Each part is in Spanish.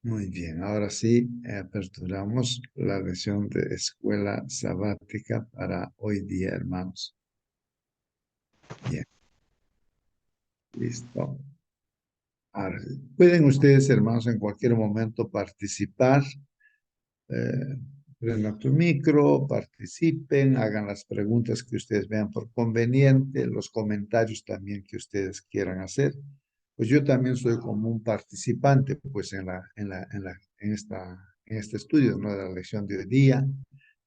Muy bien, ahora sí, aperturamos la lección de escuela sabática para hoy día, hermanos. Bien, listo. Ahora, pueden ustedes, hermanos, en cualquier momento participar. Prendan tu micro, participen, hagan las preguntas que ustedes vean por conveniente, los comentarios también que ustedes quieran hacer. Pues yo también soy como un participante, pues en este estudio, ¿no? De la lección de hoy día.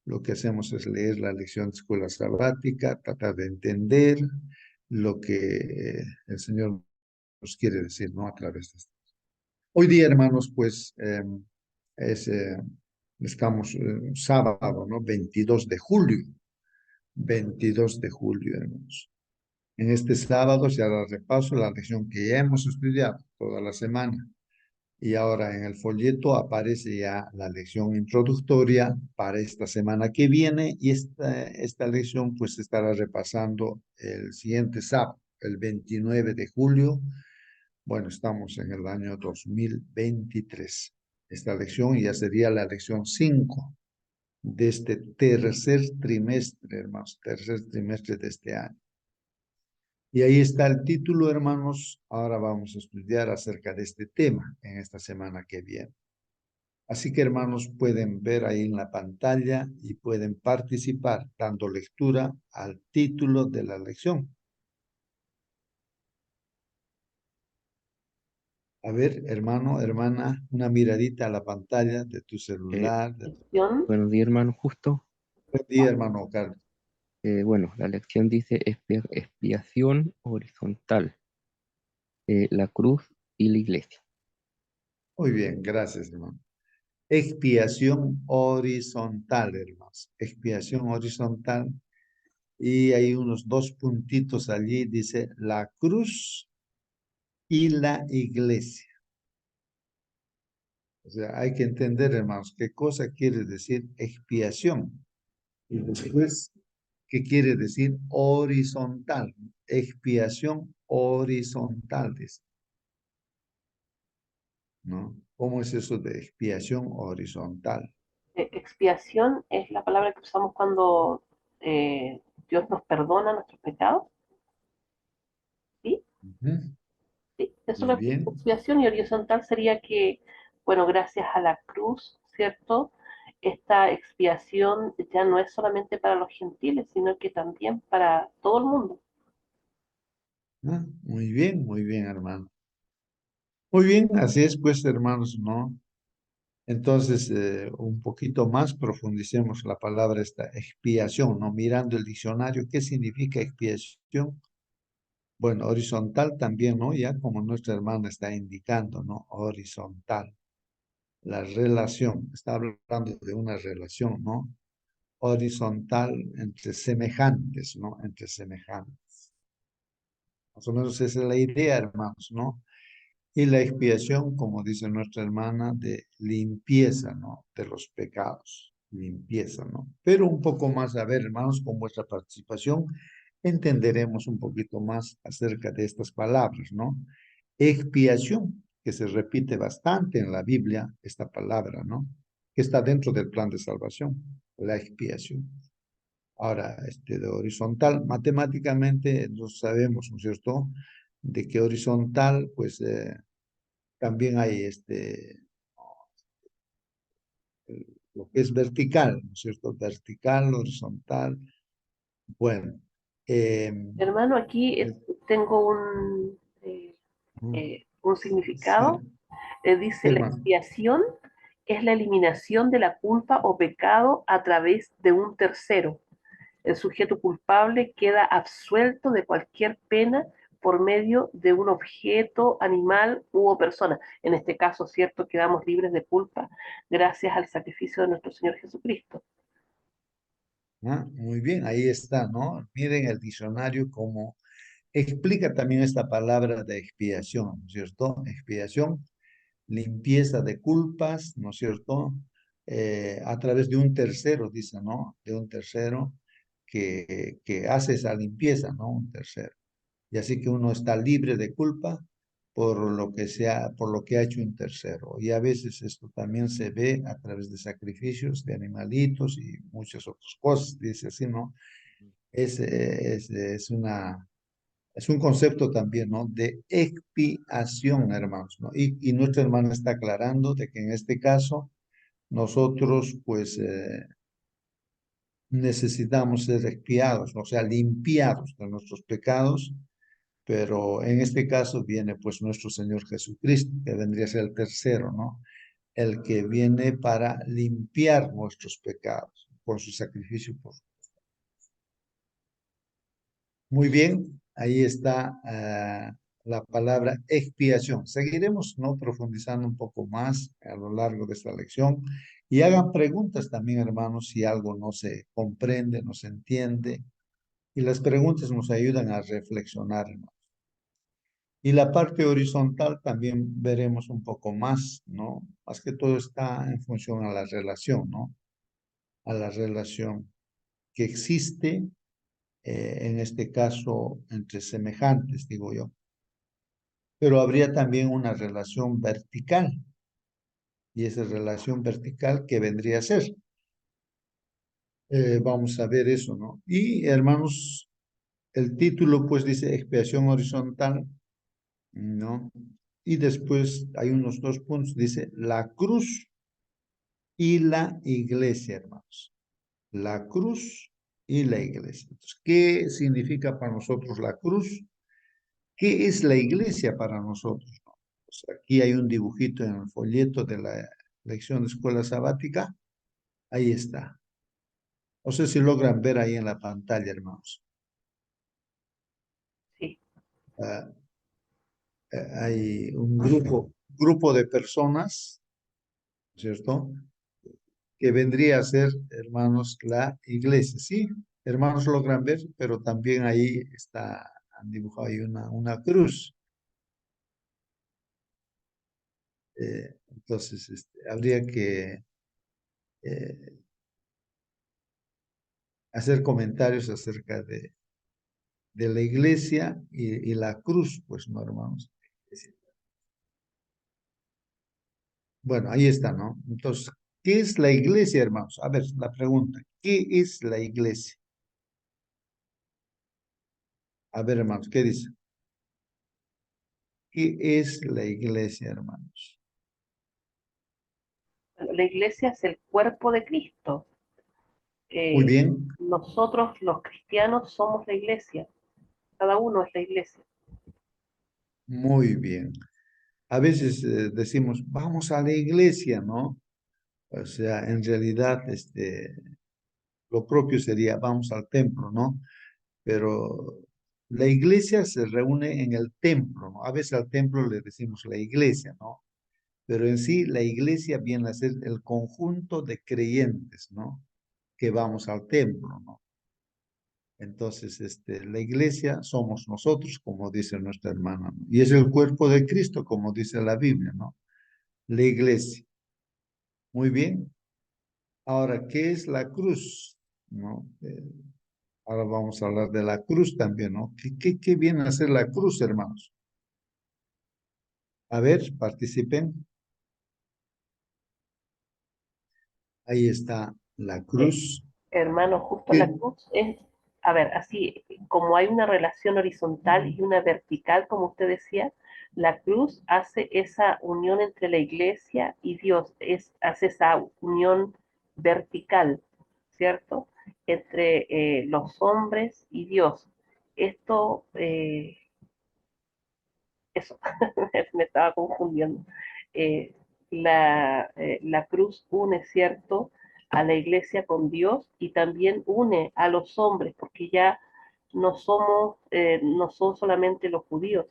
Lo que hacemos es leer la lección de escuela sabática, tratar de entender lo que el Señor nos quiere decir, ¿no? A través de esto. Hoy día, hermanos, pues es, estamos sábado, ¿no? 22 de julio. 22 de julio, hermanos. En este sábado se hará repaso la lección que ya hemos estudiado toda la semana. Y ahora en el folleto aparece ya la lección introductoria para esta semana que viene y esta lección pues se estará repasando el siguiente sábado, el 29 de julio. Bueno, estamos en el año 2023. Esta lección ya sería la lección 5 de este tercer trimestre, hermanos, tercer trimestre de este año. Y ahí está el título, hermanos. Ahora vamos a estudiar acerca de este tema en esta semana que viene. Así que, hermanos, pueden ver ahí en la pantalla y pueden participar dando lectura al título de la lección. A ver, hermano, hermana, una miradita a la pantalla de tu Eh, celular. Buenos días, hermano, justo. Buen día, hermano Carlos. Bueno, la lección dice expiación horizontal, la cruz y la iglesia. Muy bien, gracias, hermano. Expiación horizontal, hermanos. Expiación horizontal. Y hay unos dos puntitos allí, dice la cruz y la iglesia. O sea, hay que entender, hermanos, qué cosa quiere decir expiación. Y después, ¿qué quiere decir horizontal? Expiación horizontal, dice, ¿no? ¿Cómo es eso de expiación horizontal? Expiación es la palabra que usamos cuando Dios nos perdona nuestros pecados, ¿sí? Ujú. Sí, eso Muy es la bien. expiación y horizontal sería que, bueno, gracias a la cruz, ¿cierto? Esta expiación ya no es solamente para los gentiles, sino que también para todo el mundo. Ah, muy bien, hermano. Muy bien, así es, pues, hermanos, ¿no? Entonces, un poquito más profundicemos la palabra esta expiación, ¿no? Mirando el diccionario, ¿qué significa expiación? Bueno, horizontal también, ¿no? Ya como nuestra hermana está indicando, ¿no? Horizontal, la relación, está hablando de una relación, ¿no? Horizontal entre semejantes, ¿no? Entre semejantes. Más o menos esa es la idea, hermanos, ¿no? Y la expiación, como dice nuestra hermana, de limpieza, ¿no? De los pecados, limpieza, ¿no? Pero un poco más, a ver, hermanos, con vuestra participación, entenderemos un poquito más acerca de estas palabras, ¿no? Expiación, que se repite bastante en la Biblia, esta palabra, ¿no? Que está dentro del plan de salvación, la expiación. Ahora, de horizontal, matemáticamente lo sabemos, ¿no es cierto? De que horizontal, pues también hay lo que es vertical, ¿no es cierto? Vertical, horizontal. Bueno, eh, Hermano, aquí eh, tengo un sí, significado. sí, Dice, la hermano. expiación es la eliminación de la culpa o pecado a través de un tercero. El sujeto culpable queda absuelto de cualquier pena por medio de un objeto, animal u persona. En este caso, cierto, quedamos libres de culpa gracias al sacrificio de nuestro Señor Jesucristo. Ah, muy bien, ahí está, ¿no? Miren el diccionario como explica también esta palabra de expiación, ¿no es cierto? Expiación, limpieza de culpas, ¿no es cierto? A través de un tercero, dice, ¿no? De un tercero que hace esa limpieza, ¿no? Un tercero. Y así que uno está libre de culpa por lo que ha hecho un tercero. Y a veces esto también se ve a través de sacrificios de animalitos y muchas otras cosas, dice así, ¿no? Es un concepto también, ¿no? De expiación, hermanos, ¿no? Y nuestra hermana está aclarando de que en este caso nosotros, pues, necesitamos ser expiados, o sea, limpiados de nuestros pecados, pero en este caso viene, pues, nuestro Señor Jesucristo, que vendría a ser el tercero, ¿no? El que viene para limpiar nuestros pecados por su sacrificio, por Muy bien, ahí está la palabra expiación. Seguiremos, ¿no? Profundizando un poco más a lo largo de esta lección y hagan preguntas también, hermanos, si algo no se comprende, no se entiende. Y las preguntas nos ayudan a reflexionar, hermanos. Y la parte horizontal también veremos un poco más, ¿no? Más que todo está en función a la relación, ¿no? A la relación que existe, en este caso, entre semejantes, digo yo. Pero habría también una relación vertical, y esa relación vertical, ¿qué vendría a ser? Vamos a ver eso, ¿no? Y hermanos, el título pues dice expiación horizontal, ¿no? Y después hay unos dos puntos, dice la cruz y la iglesia, hermanos. La cruz y la iglesia. Entonces, ¿qué significa para nosotros la cruz? ¿Qué es la iglesia para nosotros? Pues aquí hay un dibujito en el folleto de la lección de escuela sabática. Ahí está. No sé si logran ver ahí en la pantalla, hermanos. Sí. Ah, hay un grupo de personas, ¿cierto? Que vendría a ser, hermanos, la iglesia. Sí, hermanos logran ver, pero también ahí está, han dibujado ahí una cruz. Entonces, habría que eh, hacer comentarios acerca de la iglesia y la cruz, pues no, hermanos. Bueno, ahí está, ¿no? Entonces, ¿qué es la iglesia, hermanos? A ver, la pregunta, ¿qué es la iglesia? A ver, hermanos, ¿qué dice? ¿Qué es la iglesia, hermanos? Bueno, la iglesia es el cuerpo de Cristo. Muy Eh, bien, Nosotros los cristianos somos la iglesia. Cada uno es la iglesia. muy bien. A veces decimos, vamos a la iglesia, ¿no? O sea, en realidad, lo propio sería, vamos al templo, ¿no? Pero la iglesia se reúne en el templo, ¿no? A veces al templo le decimos la iglesia, ¿no? Pero en sí la iglesia viene a ser el conjunto de creyentes, ¿no? Que vamos al templo, ¿no? Entonces, la iglesia somos nosotros, como dice nuestra hermana, ¿no? Y es el cuerpo de Cristo, como dice la Biblia, ¿no? La iglesia. Muy bien. Ahora, ¿qué es la cruz? ¿No? Ahora vamos a hablar de la cruz también, ¿no? ¿Qué viene a ser la cruz, hermanos? A ver, participen. Ahí está la Eh, cruz. Hermano, justo la ¿Qué? cruz es, a ver, así como hay una relación horizontal y una vertical, como usted decía, la cruz hace esa unión entre la iglesia y Dios, hace esa unión vertical, ¿cierto? Entre los hombres y Dios. Esto, eso, me estaba confundiendo. Eh, la cruz une, ¿cierto?, a la iglesia con Dios y también une a los hombres, porque ya no son solamente los judíos,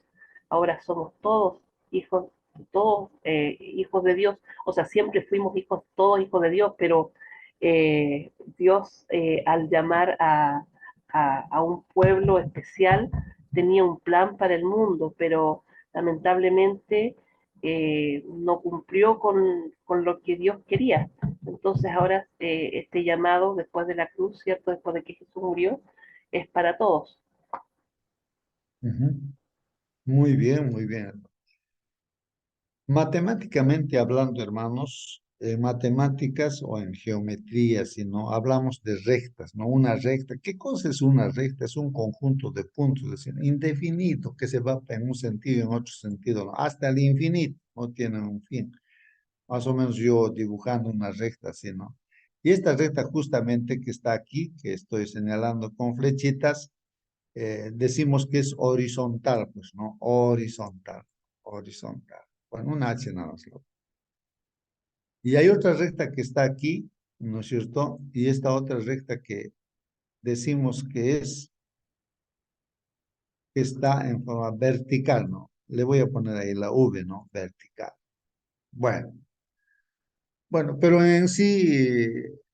ahora somos todos hijos de Dios, o sea, siempre fuimos hijos, todos hijos de Dios, pero Dios al llamar a un pueblo especial tenía un plan para el mundo, pero lamentablemente no cumplió con lo que Dios quería. Entonces ahora este llamado después de la cruz, ¿cierto? Después de que Jesús murió, es para todos. Ujú. Muy bien, muy bien. Matemáticamente hablando, hermanos, en matemáticas o en geometría, si no hablamos de rectas, ¿no? Una recta, ¿qué cosa es una recta? Es un conjunto de puntos, es decir, indefinido, que se va en un sentido y en otro sentido, ¿no? Hasta el infinito, no tiene un fin. Más o menos yo dibujando una recta así, ¿no? Y esta recta justamente que está aquí, que estoy señalando con flechitas, decimos que es horizontal, pues, ¿no? Horizontal, horizontal. Bueno, una H nada más. Y hay otra recta que está aquí, ¿no es cierto? Y esta otra recta que decimos que está en forma vertical, ¿no? Le voy a poner ahí la V, ¿no? Vertical. Bueno, bueno, pero en sí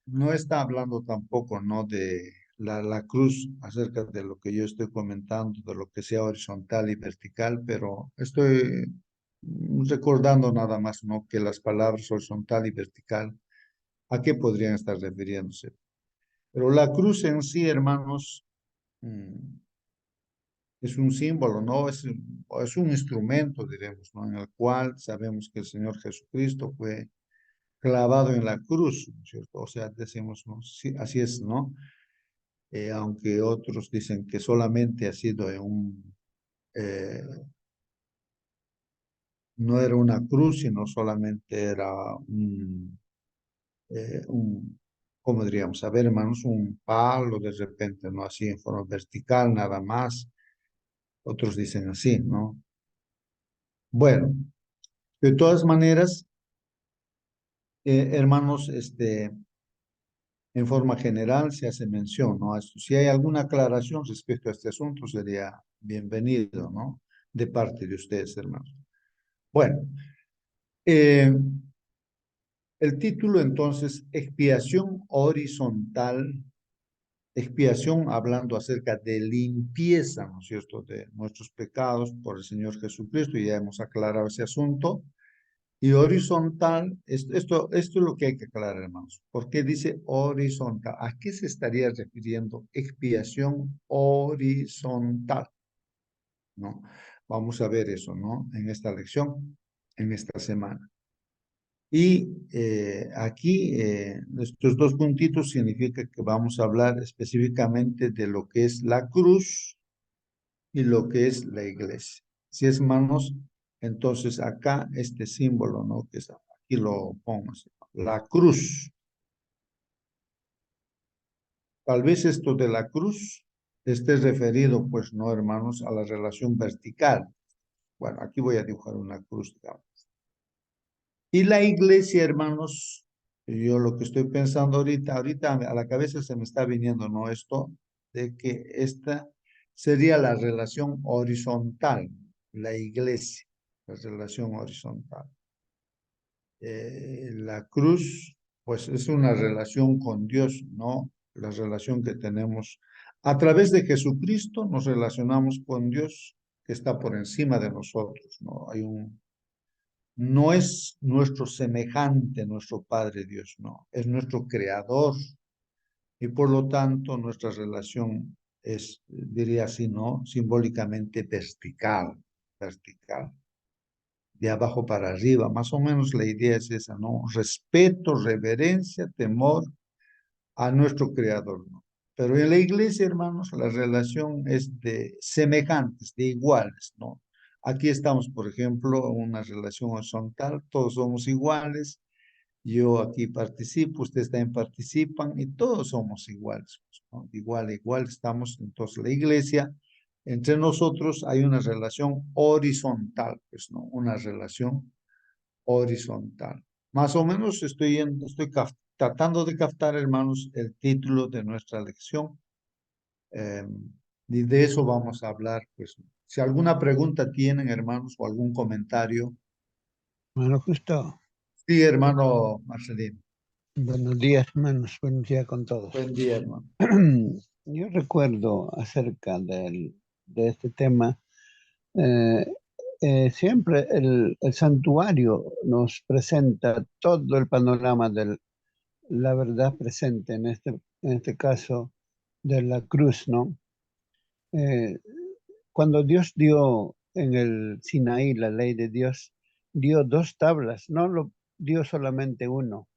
no está hablando tampoco, ¿no? De la cruz acerca de lo que yo estoy comentando, de lo que sea horizontal y vertical, pero estoy recordando nada más, ¿no? Que las palabras horizontal y vertical, ¿a qué podrían estar refiriéndose? Pero la cruz en sí, hermanos, mm, es un símbolo, ¿no? Es un instrumento, diremos, ¿no? En el cual sabemos que el Señor Jesucristo fue clavado en la cruz, ¿no es cierto? O sea, decimos, ¿no? Sí, así es, ¿no? Aunque otros dicen que solamente ha sido eh, no era una cruz, sino solamente era un, ¿cómo diríamos? A ver, hermanos, un palo de repente, ¿no? Así en forma vertical, nada más. Otros dicen así, ¿no? Bueno, de todas maneras, hermanos, en forma general se hace mención, ¿no? A esto. Si hay alguna aclaración respecto a este asunto, sería bienvenido, ¿no? De parte de ustedes, hermanos. Bueno, eh, el título entonces, expiación horizontal, expiación hablando acerca de limpieza, ¿no es cierto?, de nuestros pecados por el Señor Jesucristo, y ya hemos aclarado ese asunto. Y horizontal, esto es lo que hay que aclarar, hermanos. ¿Por qué dice horizontal? ¿A qué se estaría refiriendo expiación horizontal? ¿No? Vamos a ver eso, ¿no? En esta lección, en esta semana. Y aquí, estos dos puntitos significa que vamos a hablar específicamente de lo que es la cruz y lo que es la iglesia. Si es, hermanos, entonces acá este símbolo, ¿no? Que está, aquí lo pongo, la cruz. Tal vez esto de la cruz esté referido, pues no, hermanos, a la relación vertical. Bueno, aquí voy a dibujar una cruz, digamos. Y la iglesia, hermanos, yo lo que estoy pensando ahorita a la cabeza se me está viniendo, ¿no? Esto de que esta sería la relación horizontal, la iglesia, la relación horizontal. La cruz, pues es una relación con Dios, ¿no? La relación que tenemos a través de Jesucristo, nos relacionamos con Dios que está por encima de nosotros, ¿no? No es nuestro semejante, nuestro Padre Dios, no, es nuestro Creador y por lo tanto nuestra relación es, diría así, ¿no? Simbólicamente vertical, vertical, de abajo para arriba, más o menos la idea es esa, ¿no? Respeto, reverencia, temor a nuestro Creador, ¿no? Pero en la iglesia, hermanos, la relación es de semejantes, de iguales, ¿no? Aquí estamos, por ejemplo, en una relación horizontal, todos somos iguales, yo aquí participo, ustedes también participan y todos somos iguales, pues, ¿no? Igual, igual estamos, entonces la iglesia, entre nosotros hay una relación horizontal, pues, ¿no? Una relación horizontal. Más o menos estoy tratando de captar, hermanos, el título de nuestra lección. eh, y de eso vamos a hablar, pues. Si alguna pregunta tienen, hermanos, o algún comentario. Bueno, justo. Sí, hermano Marcelino. Buenos días, hermanos. Buenos días con todos. Buen día, hermano. Yo recuerdo acerca de este tema, eh, siempre el santuario nos presenta todo el panorama de la verdad presente, en este caso de la cruz, ¿no? Eh, Cuando Dios dio en el Sinaí la ley de Dios, dio dos tablas, no lo dio solamente uno.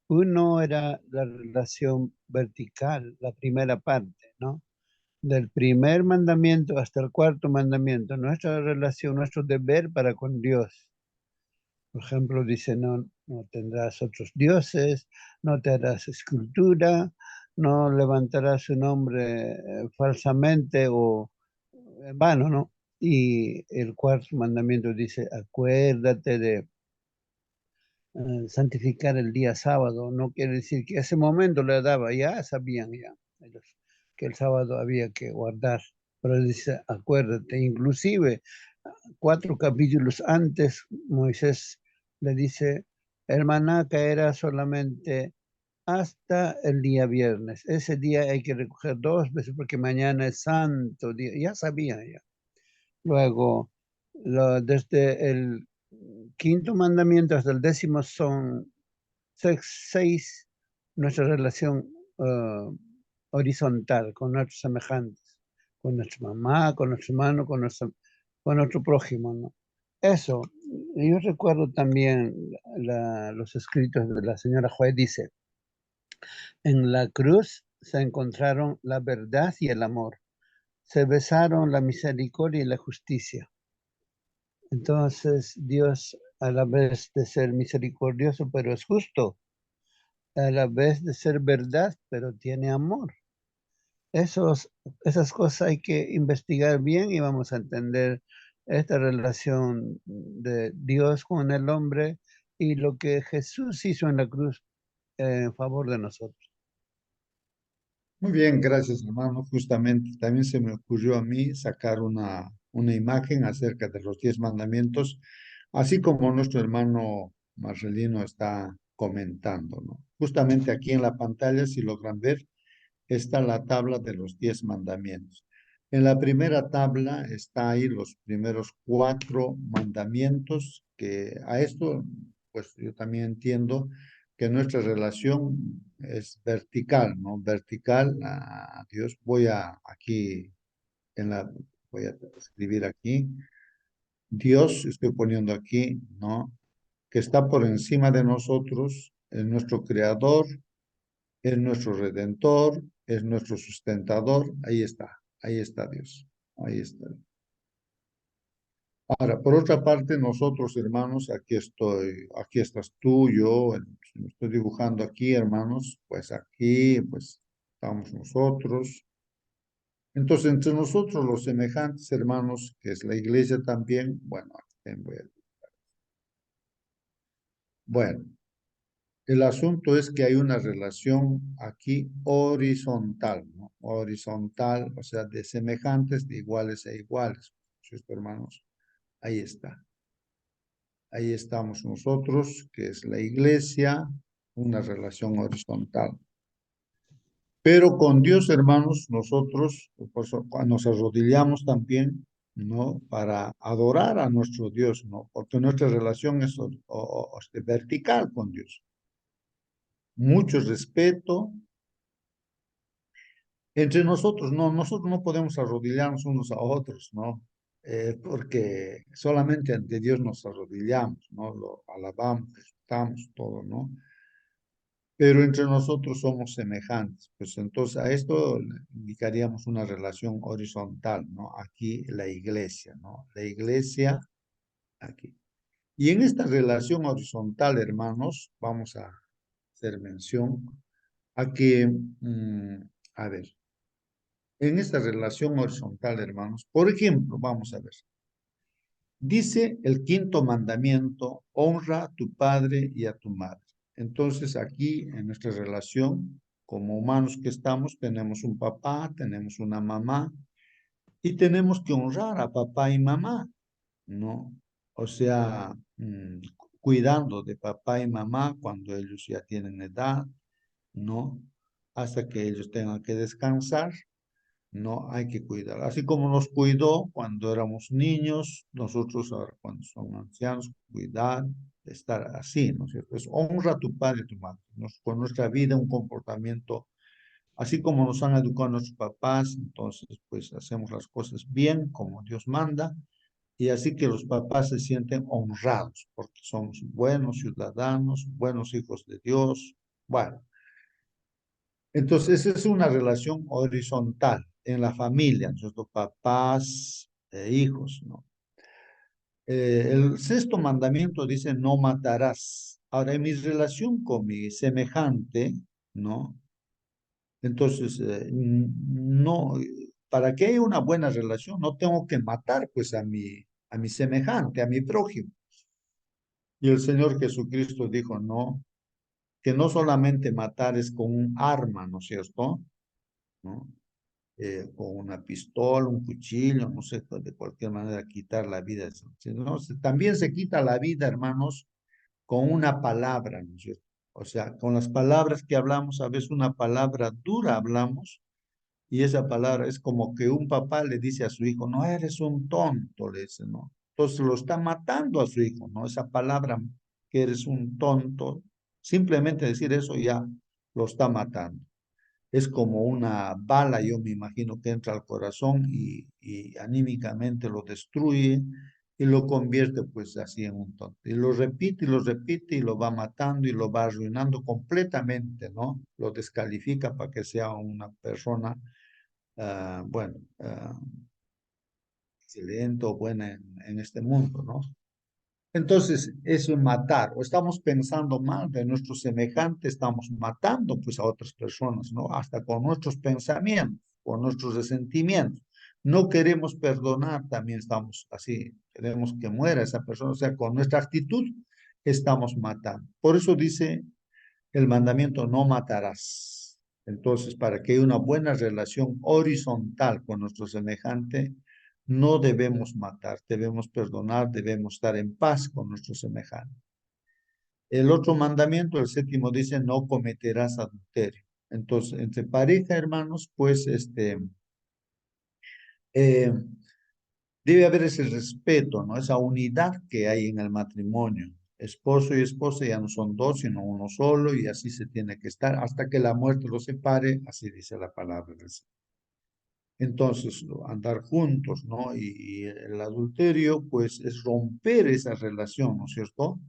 Uno era la relación vertical, la primera parte, ¿no? Del primer mandamiento hasta el cuarto mandamiento, nuestra relación, nuestro deber para con Dios. Por ejemplo, dice, no tendrás otros dioses, no te harás escultura, no levantarás su nombre falsamente o en vano, ¿no? Y el cuarto mandamiento dice, acuérdate de santificar el día sábado. No quiere decir que ese momento le daba, ya sabían ya ellos que el sábado había que guardar. Pero dice, acuérdate, inclusive 4 capítulos antes, Moisés le dice, el maná caerá solamente hasta el día viernes. Ese día hay que recoger 2 veces porque mañana es santo día. Ya sabían ya. Luego, desde el quinto mandamiento hasta el 10º son 6, nuestra relación horizontal con nuestros semejantes, con nuestra mamá, con nuestro hermano, con nuestro prójimo, ¿no? Eso, yo recuerdo también los escritos de la señora Juez, dice, en la cruz se encontraron la verdad y el amor, se besaron la misericordia y la justicia. Entonces Dios, a la vez de ser misericordioso, pero es justo, a la vez de ser verdad, pero tiene amor. Esas cosas hay que investigar bien y vamos a entender esta relación de Dios con el hombre y lo que Jesús hizo en la cruz en favor de nosotros. Muy bien, gracias, hermano. Justamente también se me ocurrió a mí sacar una imagen acerca de los 10 mandamientos, así como nuestro hermano Marcelino está comentando, ¿no? Justamente aquí en la pantalla, si logran ver, está la tabla de los 10 mandamientos. En la primera tabla está ahí los primeros 4 mandamientos, que a esto, pues yo también entiendo que nuestra relación es vertical, ¿no? Vertical a Dios. Aquí, voy a escribir aquí. Dios, estoy poniendo aquí, ¿no? Que está por encima de nosotros, es nuestro creador, es nuestro redentor, es nuestro sustentador. Ahí está Dios, ahí está. Ahora, por otra parte, nosotros, hermanos, aquí estás tú, yo, si me estoy dibujando aquí, hermanos, pues aquí, pues estamos nosotros. Entonces, entre nosotros los semejantes, hermanos, que es la iglesia también, bueno, bueno, el asunto es que hay una relación aquí horizontal, ¿no? Horizontal, o sea, de semejantes, de iguales a iguales. ¿Cierto, hermanos? Ahí está. Ahí estamos nosotros, que es la iglesia, una relación horizontal. Pero con Dios, hermanos, nosotros pues, nos arrodillamos también, ¿no? Para adorar a nuestro Dios, ¿no? Porque nuestra relación es vertical con Dios. Mucho respeto entre nosotros, no, nosotros no podemos arrodillarnos unos a otros, ¿no? Porque solamente ante Dios nos arrodillamos, ¿no? Lo alabamos, respetamos todo, ¿no? Pero entre nosotros somos semejantes. Pues entonces a esto le indicaríamos una relación horizontal, ¿no? Aquí la iglesia, ¿no? La iglesia aquí. Y en esta relación horizontal, hermanos, vamos a hacer mención a que, a ver, en esta relación horizontal, hermanos, por ejemplo, vamos a ver, dice el quinto mandamiento, honra a tu padre y a tu madre. Entonces aquí en nuestra relación, como humanos que estamos, tenemos un papá, tenemos una mamá y tenemos que honrar a papá y mamá, ¿no? O sea, cuidando de papá y mamá cuando ellos ya tienen edad, ¿no? Hasta que ellos tengan que descansar, no hay que cuidar. Así como nos cuidó cuando éramos niños, nosotros ahora cuando somos ancianos, cuidar, estar así, ¿no es cierto? Es honra a tu padre y a tu madre. Con nuestra vida, un comportamiento, así como nos han educado nuestros papás, entonces pues hacemos las cosas bien, como Dios manda, y así que los papás se sienten honrados porque somos buenos ciudadanos, buenos hijos de Dios. Bueno, entonces esa es una relación horizontal en la familia, nuestros papás e hijos, ¿no? El sexto mandamiento dice, no matarás. Ahora, en mi relación con mi semejante, ¿no? Entonces, no, para que haya una buena relación, no tengo que matar, pues, a mi semejante, a mi prójimo. Y el Señor Jesucristo dijo, no, que no solamente matar es con un arma, ¿no es cierto? ¿No? Con una pistola, un cuchillo, no sé, pues, de cualquier manera quitar la vida, sino también se quita la vida, hermanos, con una palabra, ¿no es cierto? O sea, con las palabras que hablamos, a veces una palabra dura hablamos, y esa palabra es como que un papá le dice a su hijo, no eres un tonto, le dice, ¿no? Entonces lo está matando a su hijo, ¿no? Esa palabra que eres un tonto, simplemente decir eso ya lo está matando. Es como una bala, yo me imagino que entra al corazón y anímicamente lo destruye y lo convierte pues así en un tonto. Y lo repite y lo va matando y lo va arruinando completamente, ¿no? Lo descalifica para que sea una persona, bueno, excelente o buena en este mundo, ¿no? Entonces, eso es matar, o estamos pensando mal de nuestros semejantes, estamos matando pues a otras personas, ¿no? Hasta con nuestros pensamientos, con nuestros resentimientos. No queremos perdonar, también estamos así, queremos que muera esa persona, o sea, con nuestra actitud estamos matando. Por eso dice el mandamiento, no matarás. Entonces, para que haya una buena relación horizontal con nuestro semejante, no debemos matar, debemos perdonar, debemos estar en paz con nuestro semejante. El otro mandamiento, el séptimo, dice, no cometerás adulterio. Entonces, entre pareja, hermanos, pues, eh, debe haber ese respeto, ¿no? Esa unidad que hay en el matrimonio. Esposo y esposa ya no son dos, sino uno solo, y así se tiene que estar hasta que la muerte los separe, así dice la palabra del Señor. Entonces, andar juntos, ¿no? Y el adulterio, pues, es romper esa relación, ¿no es cierto?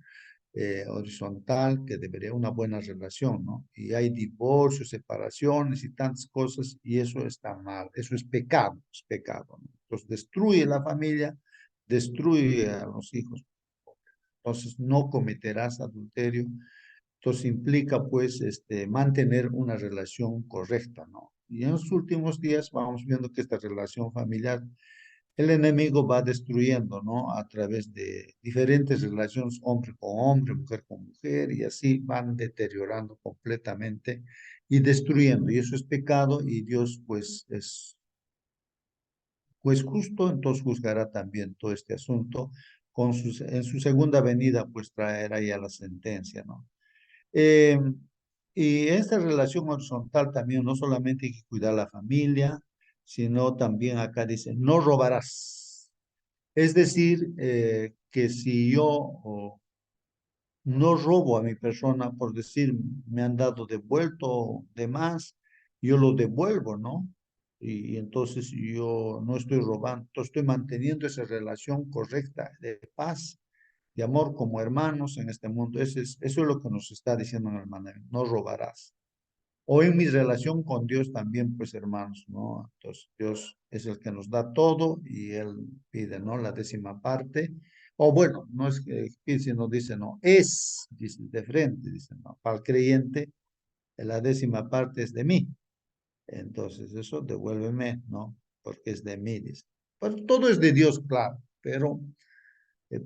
Horizontal, que debería una buena relación, ¿no? Y hay divorcios, separaciones y tantas cosas, y eso está mal, eso es pecado, ¿no? Entonces, destruye la familia, destruye a los hijos. Entonces, no cometerás adulterio. Entonces, implica, pues, mantener una relación correcta, ¿no? Y en los últimos días vamos viendo que esta relación familiar el enemigo va destruyendo, ¿no? A través de diferentes relaciones, hombre con hombre, mujer con mujer, y así van deteriorando completamente y destruyendo. Y eso es pecado y Dios, pues, es pues justo, entonces juzgará también todo este asunto. En su segunda venida, pues traerá ya la sentencia, ¿no? Eh, y esta relación horizontal también no solamente hay que cuidar la familia, sino también acá dice, no robarás. Es decir, que si yo no robo a mi persona por decir, me han dado devuelto de más, yo lo devuelvo, ¿no? Y entonces yo no estoy robando, estoy manteniendo esa relación correcta de paz, de amor como hermanos en este mundo. Eso es lo que nos está diciendo en el mandamiento, no robarás. O en mi relación con Dios también, pues hermanos, ¿no? Entonces Dios es el que nos da todo y Él pide, ¿no? La décima parte. O bueno, no es que pide, sino dice, no, dice de frente, dice, no, para el creyente la décima parte es de mí. Entonces eso devuélveme, ¿no? Porque es de mí, dice. Pero todo es de Dios, claro, pero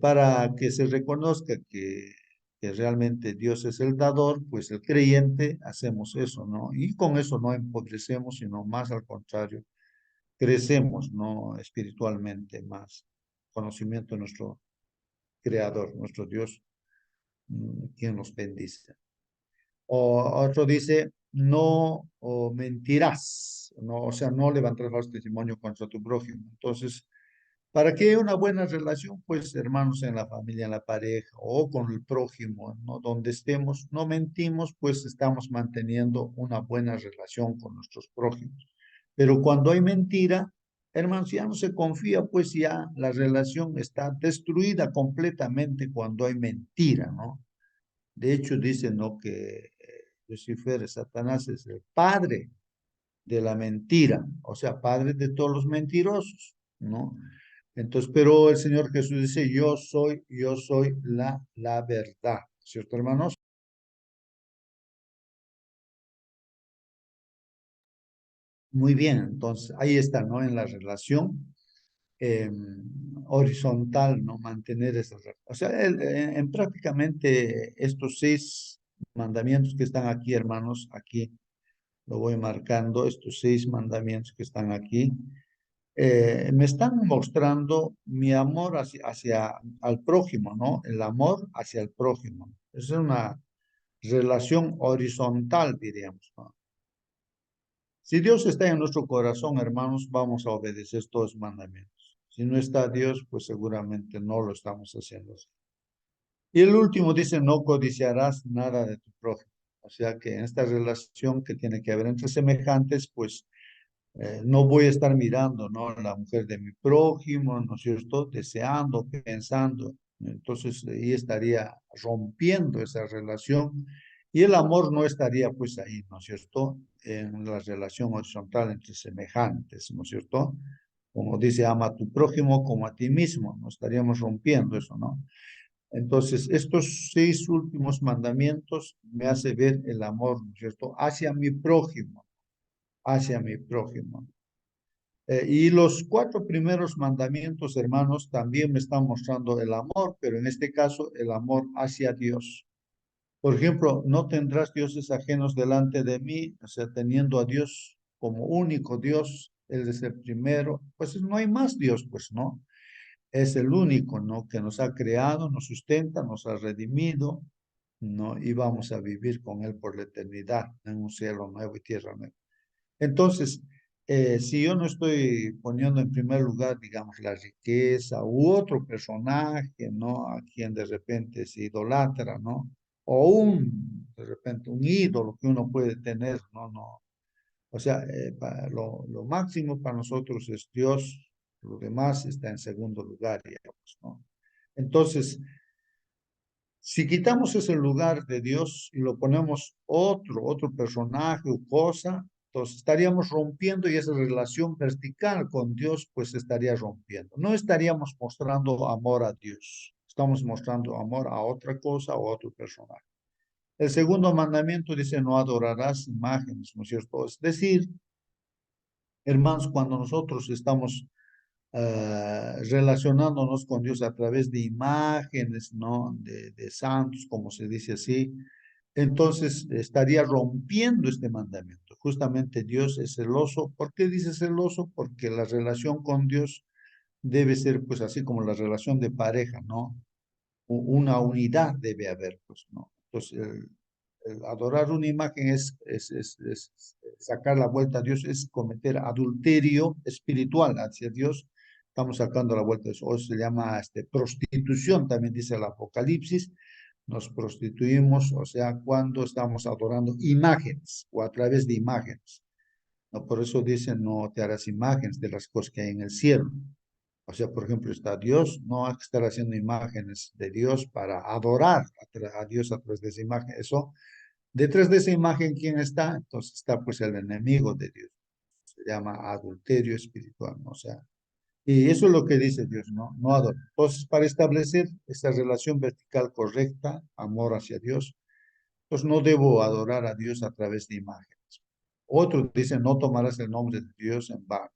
para que se reconozca que realmente Dios es el dador, pues el creyente hacemos eso, ¿no? Y con eso no empobrecemos, sino más al contrario, crecemos, ¿no? Espiritualmente más. Conocimiento de nuestro Creador, nuestro Dios, quien nos bendice. O otro dice, no mentirás, no, o sea, no levantarás falso testimonio contra tu prójimo. Entonces, para que haya una buena relación, pues hermanos en la familia, en la pareja o con el prójimo, ¿no? Donde estemos, no mentimos, pues estamos manteniendo una buena relación con nuestros prójimos. Pero cuando hay mentira, Hermanos, ya no se confía, pues ya la relación está destruida completamente cuando hay mentira, ¿no? De hecho, dicen, ¿no? Que Lucifer, Satanás, es el padre de la mentira, o sea, padre de todos los mentirosos, ¿no? Entonces, pero el Señor Jesús dice, yo soy la verdad, ¿cierto, hermanos? Muy bien, entonces ahí está, ¿no? En la relación eh, horizontal, ¿no? Mantener esa relación. O sea, en prácticamente estos 6 mandamientos que están aquí, hermanos, aquí lo voy marcando, estos 6 mandamientos que están aquí, me están mostrando mi amor hacia al prójimo, ¿no? El amor hacia el prójimo. Es una relación horizontal, diríamos, ¿no? Si Dios está en nuestro corazón, hermanos, vamos a obedecer todos los mandamientos. Si no está Dios, pues seguramente no lo estamos haciendo así. Y el último dice, no codiciarás nada de tu prójimo. O sea que en esta relación que tiene que haber entre semejantes, pues no voy a estar mirando, ¿no? La mujer de mi prójimo, ¿no es cierto? Deseando, pensando. Entonces, ahí estaría rompiendo esa relación y el amor no estaría pues ahí, ¿no es cierto? En la relación horizontal entre semejantes, ¿no es cierto? Como dice, ama a tu prójimo como a ti mismo, no estaríamos rompiendo eso, ¿no? Entonces, estos 6 últimos mandamientos me hace ver el amor, ¿no es cierto? Hacia mi prójimo. Y los 4 primeros mandamientos, hermanos, también me están mostrando el amor, pero en este caso el amor hacia Dios. Por ejemplo, no tendrás dioses ajenos delante de mí, o sea, teniendo a Dios como único Dios, Él es el primero, pues no hay más Dios, pues no. Es el único, ¿no? Que nos ha creado, nos sustenta, nos ha redimido, ¿no? Y vamos a vivir con Él por la eternidad, en un cielo nuevo y tierra nueva. Entonces, si yo no estoy poniendo en primer lugar, digamos, la riqueza u otro personaje, ¿no? A quien de repente se idolatra, ¿no? O de repente, un ídolo que uno puede tener, ¿no? No. O sea, lo máximo para nosotros es Dios, lo demás está en segundo lugar, digamos, ¿no? Entonces, si quitamos ese lugar de Dios y lo ponemos otro personaje o cosa, entonces estaríamos rompiendo y esa relación vertical con Dios pues estaría rompiendo. No estaríamos mostrando amor a Dios, estamos mostrando amor a otra cosa o a otro personaje. El segundo mandamiento dice no adorarás imágenes, ¿no es cierto? Es decir, hermanos, cuando nosotros estamos relacionándonos con Dios a través de imágenes, ¿no? De santos, como se dice así, entonces estaría rompiendo este mandamiento. Justamente Dios es celoso. ¿Por qué dice celoso? Porque la relación con Dios debe ser, pues, así como la relación de pareja, ¿no? Una unidad debe haber, pues, ¿no? Entonces, el adorar una imagen es sacar la vuelta a Dios, es cometer adulterio espiritual hacia Dios. Estamos sacando la vuelta a eso. O se llama prostitución, también dice el Apocalipsis. Nos prostituimos, o sea, cuando estamos adorando imágenes o a través de imágenes. ¿No? Por eso dicen, no te harás imágenes de las cosas que hay en el cielo. O sea, por ejemplo, está Dios, no hay que estar haciendo imágenes de Dios para adorar a Dios a través de esa imagen. Eso, detrás de esa imagen, ¿quién está? Entonces está pues el enemigo de Dios. Se llama adulterio espiritual, ¿no? O sea, y eso es lo que dice Dios, ¿no? No adorar. Entonces, para establecer esta relación vertical correcta, amor hacia Dios, pues no debo adorar a Dios a través de imágenes. Otros dicen, no tomarás el nombre de Dios en vano.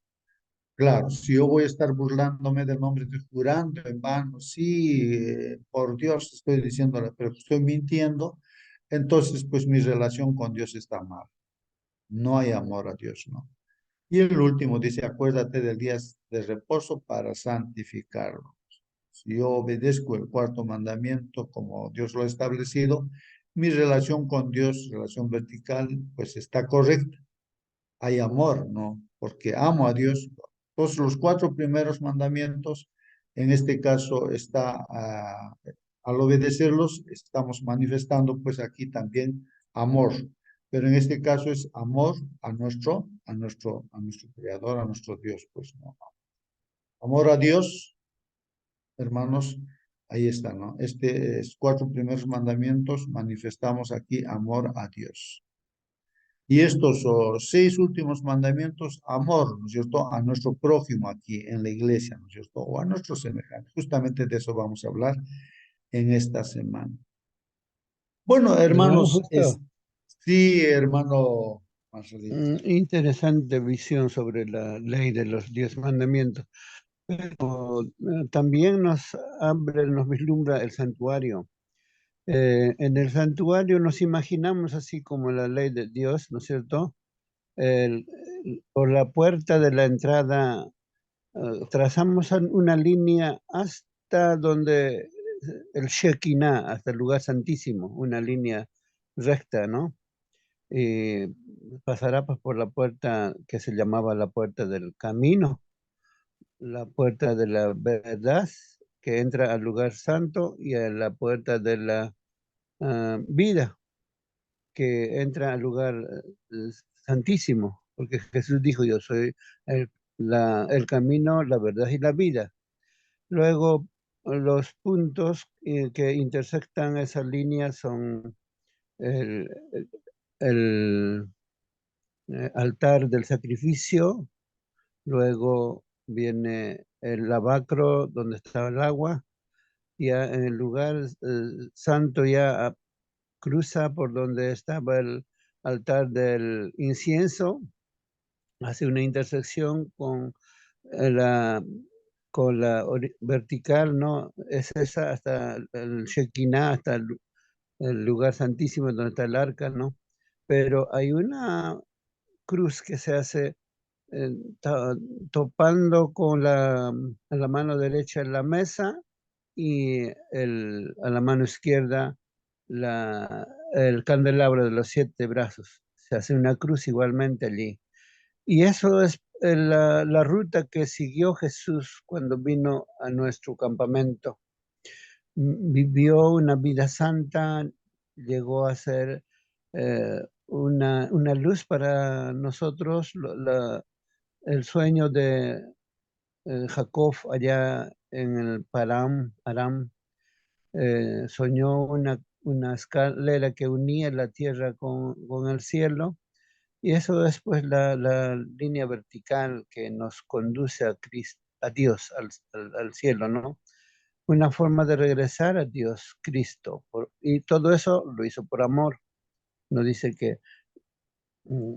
Claro, si yo voy a estar burlándome del nombre de Dios, jurando en vano, sí, por Dios estoy diciéndole, pero estoy mintiendo, entonces pues mi relación con Dios está mal. No hay amor a Dios, ¿no? Y el último dice, acuérdate del día de reposo para santificarlo. Si yo obedezco el cuarto mandamiento como Dios lo ha establecido, mi relación con Dios, relación vertical, pues está correcta. Hay amor, ¿no? Porque amo a Dios. Todos los 4 primeros mandamientos, en este caso, al obedecerlos, estamos manifestando pues aquí también amor. pero en este caso es amor a nuestro Creador, a nuestro Dios, pues, ¿no? Amor a Dios, hermanos, ahí está, ¿no? Estos 4 primeros mandamientos manifestamos aquí amor a Dios. Y estos 6 últimos mandamientos, amor, ¿no es cierto?, a nuestro prójimo aquí en la iglesia, ¿no es cierto?, o a nuestros semejantes. Justamente de eso vamos a hablar en esta semana. Bueno, Hermano, hermanos, justo, sí, hermano Marcelino. interesante visión sobre la ley de los 10 mandamientos. Pero también nos abre, nos vislumbra el santuario. En el santuario nos imaginamos así como la ley de Dios, ¿no es cierto? Por la puerta de la entrada trazamos una línea hasta donde el Shekinah, hasta el lugar santísimo, una línea recta, ¿no? Y pasará pues, por la puerta que se llamaba la puerta del camino, la puerta de la verdad, que entra al lugar santo, y a la puerta de la vida, que entra al lugar santísimo, porque Jesús dijo, yo soy el, el camino, la verdad y la vida. Luego, los puntos que intersectan esas líneas son el, el altar del sacrificio, luego viene el lavacro donde estaba el agua, ya en el lugar santo ya cruza por donde estaba el altar del incienso, hace una intersección la, con la vertical, ¿no? Es esa hasta el Shekinah, hasta el lugar santísimo donde está el arca, ¿no? Pero hay una cruz que se hace eh, topando con a la mano derecha en la mesa y a la mano izquierda el candelabro de los 7 brazos. Se hace una cruz igualmente allí. Y eso es la ruta que siguió Jesús cuando vino a nuestro campamento. Vivió una vida santa, llegó a ser una luz para nosotros. El sueño de Jacob allá en el Aram, soñó una escalera que unía la tierra con el cielo, y eso es pues la línea vertical que nos conduce a Cristo, a Dios, al cielo, ¿no? Una forma de regresar a Dios, Cristo, y todo eso lo hizo por amor. Nos dice que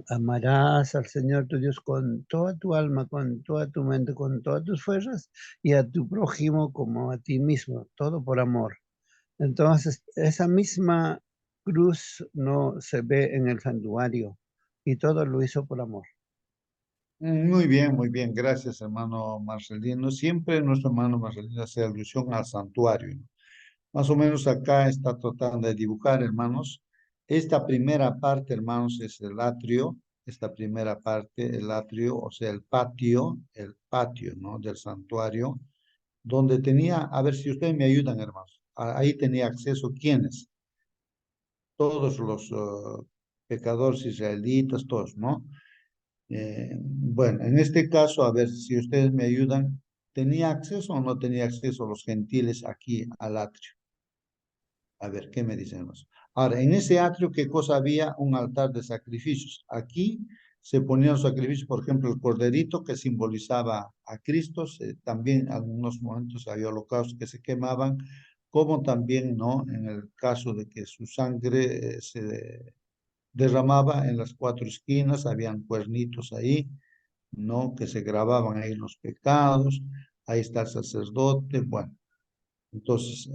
amarás al Señor tu Dios con toda tu alma, con toda tu mente, con todas tus fuerzas, y a tu prójimo como a ti mismo, todo por amor. Entonces, esa misma cruz no se ve en el santuario, y todo lo hizo por amor. Muy bien, gracias, hermano Marcelino. Siempre nuestro hermano Marcelino hace alusión al santuario, ¿no? Más o menos acá está tratando de dibujar, hermanos. Esta primera parte, hermanos, es el atrio. Esta primera parte, el atrio, o sea, el patio, ¿no? Del santuario, donde tenía, a ver si ustedes me ayudan, hermanos. Ahí tenía acceso, ¿quiénes? Todos los pecadores israelitas, todos, ¿no? Bueno, en este caso, a ver si ustedes me ayudan, ¿tenía acceso o no tenía acceso los gentiles aquí al atrio? A ver, ¿qué me dicen los? Ahora, en ese atrio, ¿qué cosa había? Un altar de sacrificios. Aquí se ponían sacrificios, por ejemplo, el corderito que simbolizaba a Cristo. También en algunos momentos había holocaustos que se quemaban, como también, ¿no? En el caso de que su sangre se derramaba en las 4 esquinas, habían cuernitos ahí, ¿no? Que se grababan ahí los pecados. Ahí está el sacerdote. Bueno, entonces,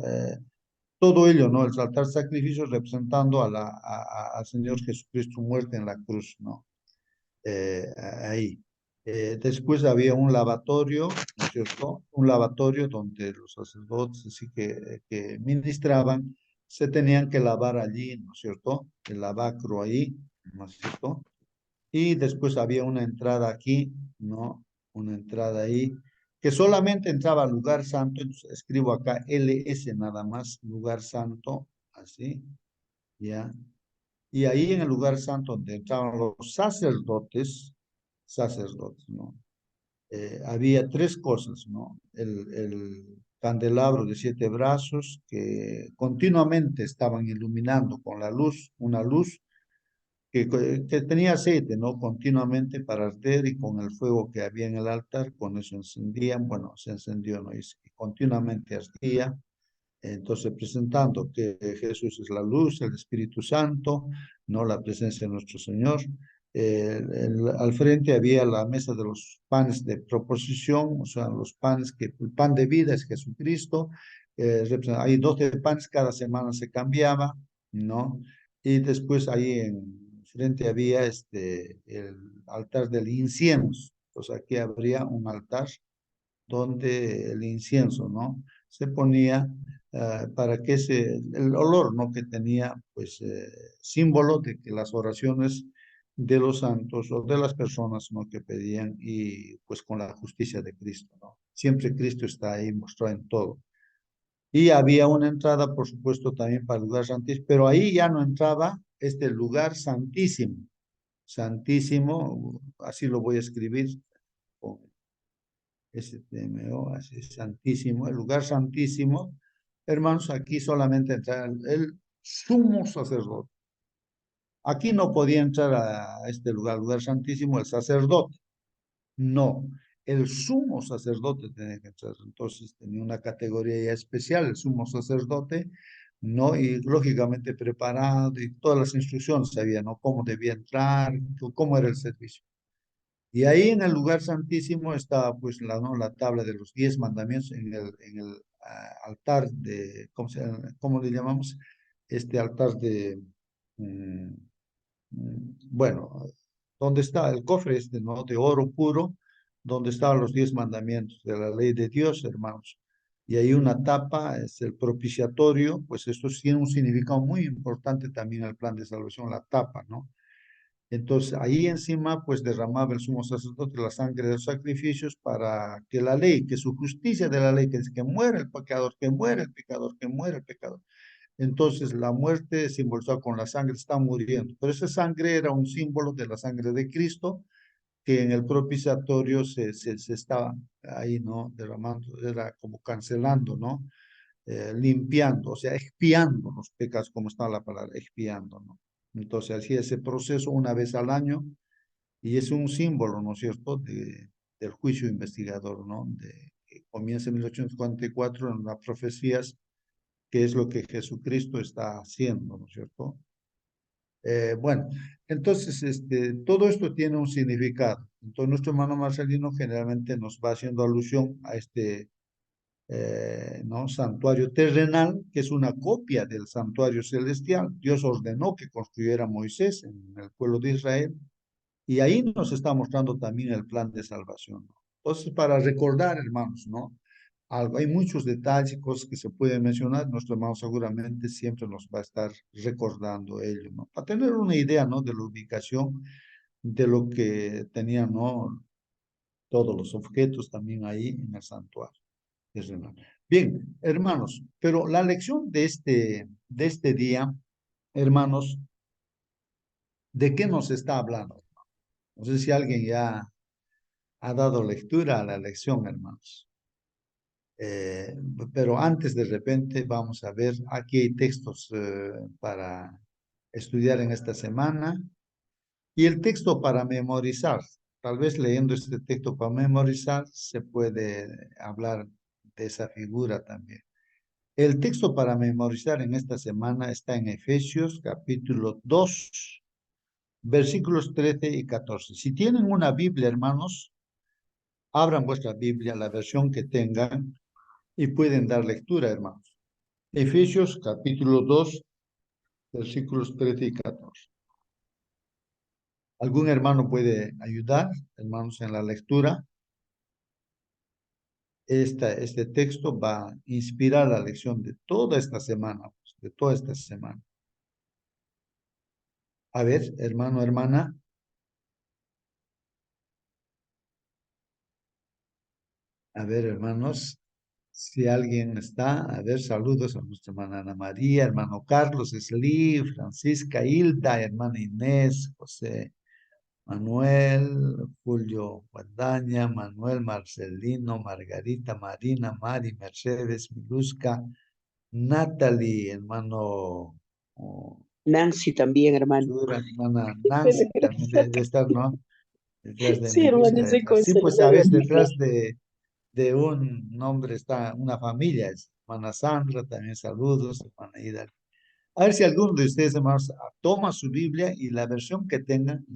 todo ello, ¿no? El altar sacrificios representando al Señor Jesucristo muerte en la cruz, ¿no? Ahí. Después había un lavatorio, ¿no es cierto? Un lavatorio donde los sacerdotes así que ministraban se tenían que lavar allí, ¿no es cierto? El lavacro ahí, ¿no es cierto? Y después había una entrada aquí, ¿no? Una entrada ahí, que solamente entraba al lugar santo. Entonces escribo acá LS nada más, lugar santo, así, ya. Y ahí en el lugar santo donde entraban los sacerdotes, ¿no? Había tres cosas, ¿no? El candelabro de 7 brazos que continuamente estaban iluminando con la luz, una luz que tenía aceite, ¿no? Continuamente para arder y con el fuego que había en el altar, con eso encendían, bueno, se encendió, ¿no? Y continuamente ardía. Entonces, presentando que Jesús es la luz, el Espíritu Santo, no la presencia de nuestro Señor. Al frente había la mesa de los panes de proposición, o sea, los panes que el pan de vida es Jesucristo. Hay 12 panes, cada semana se cambiaba, ¿no? Y después ahí en frente había el altar del incienso. Pues aquí habría un altar donde el incienso, ¿no? Se ponía para que el olor, ¿no? Que tenía, pues, símbolo de que las oraciones de los santos o de las personas, ¿no? Que pedían y pues con la justicia de Cristo, ¿no? Siempre Cristo está ahí mostrado en todo. Y había una entrada, por supuesto, también para el lugar santísimo, pero ahí ya no entraba este lugar santísimo. Santísimo, así lo voy a escribir, con STMO, así, santísimo, el lugar santísimo. Hermanos, aquí solamente entra el sumo sacerdote. Aquí no podía entrar a este lugar santísimo, el sacerdote. No, el sumo sacerdote tenía que entrar. Entonces tenía una categoría ya especial, el sumo sacerdote, ¿no? Y lógicamente preparado y todas las instrucciones sabía, ¿no? Cómo debía entrar, cómo era el servicio. Y ahí en el lugar santísimo estaba pues ¿no? La tabla de los 10 mandamientos en el altar de, ¿cómo le llamamos? Este altar de, mm, bueno, donde está el cofre ¿no? De oro puro, donde estaban los 10 mandamientos de la ley de Dios, hermanos. Y hay una tapa, es el propiciatorio, pues esto tiene un significado muy importante también al plan de salvación, la tapa, ¿no? Entonces, ahí encima, pues derramaba el sumo sacerdote la sangre de los sacrificios para que la ley, que su justicia de la ley, que es que muere el pecador, que muere el pecador, que muere el pecador. Entonces, la muerte simbolizada con la sangre está muriendo. Pero esa sangre era un símbolo de la sangre de Cristo, que en el propiciatorio se estaba ahí, ¿no? Derramando, era como cancelando, ¿no? Limpiando, o sea, expiando los pecados, como está la palabra, expiando, ¿no? Entonces, hacía ese proceso una vez al año y es un símbolo, ¿no es cierto?, del juicio investigador, ¿no? Que comienza en 1844 en las profecías, que es lo que Jesucristo está haciendo, ¿no es cierto? Bueno, entonces, todo esto tiene un significado. Entonces, nuestro hermano Marcelino generalmente nos va haciendo alusión a ¿no? Santuario terrenal, que es una copia del santuario celestial. Dios ordenó que construyera Moisés en el pueblo de Israel y ahí nos está mostrando también el plan de salvación, ¿no? Entonces, para recordar, hermanos, ¿no? Algo, hay muchos detalles, cosas que se pueden mencionar. Nuestro hermano seguramente siempre nos va a estar recordando ello, ¿no? Para tener una idea, ¿no? De la ubicación de lo que tenían, ¿no? Todos los objetos también ahí en el santuario. Bien, hermanos, pero la lección de este día, hermanos, ¿de qué nos está hablando? No sé si alguien ya ha dado lectura a la lección, hermanos. Eh, pero antes de repente vamos a ver, aquí hay textos para estudiar en esta semana y el texto para memorizar. Tal vez leyendo este texto para memorizar se puede hablar de esa figura también. El texto para memorizar en esta semana está en Efesios capítulo 2, versículos 13 y 14. Si tienen una Biblia, hermanos, abran vuestra Biblia, la versión que tengan, y pueden dar lectura, hermanos. Efesios capítulo 2, versículos 13 y 14. ¿Algún hermano puede ayudar, hermanos, en la lectura? Este texto va a inspirar la lección de toda esta semana, pues, de toda esta semana. A ver, hermano, hermana. A ver, hermanos, Si alguien está, a ver, saludos a nuestra hermana Ana María, hermano Carlos, Esli, Francisca, Hilda, hermana Inés, José, Manuel, Julio Guadaña, Manuel Marcelino, Margarita, Marina, Mari, Mercedes, Miluska, Natalie, hermano Nancy también, hermano. Sura, hermana Nancy, también debe estar, ¿no? Detrás de Sí, hermano, Miluska. estoy con el Sí, pues celular sabes, ahorita. detrás de un nombre está una familia, es hermana Sandra, también saludos, hermana Ida. A ver si alguno de ustedes, hermanos, toma su Biblia y la versión que tengan.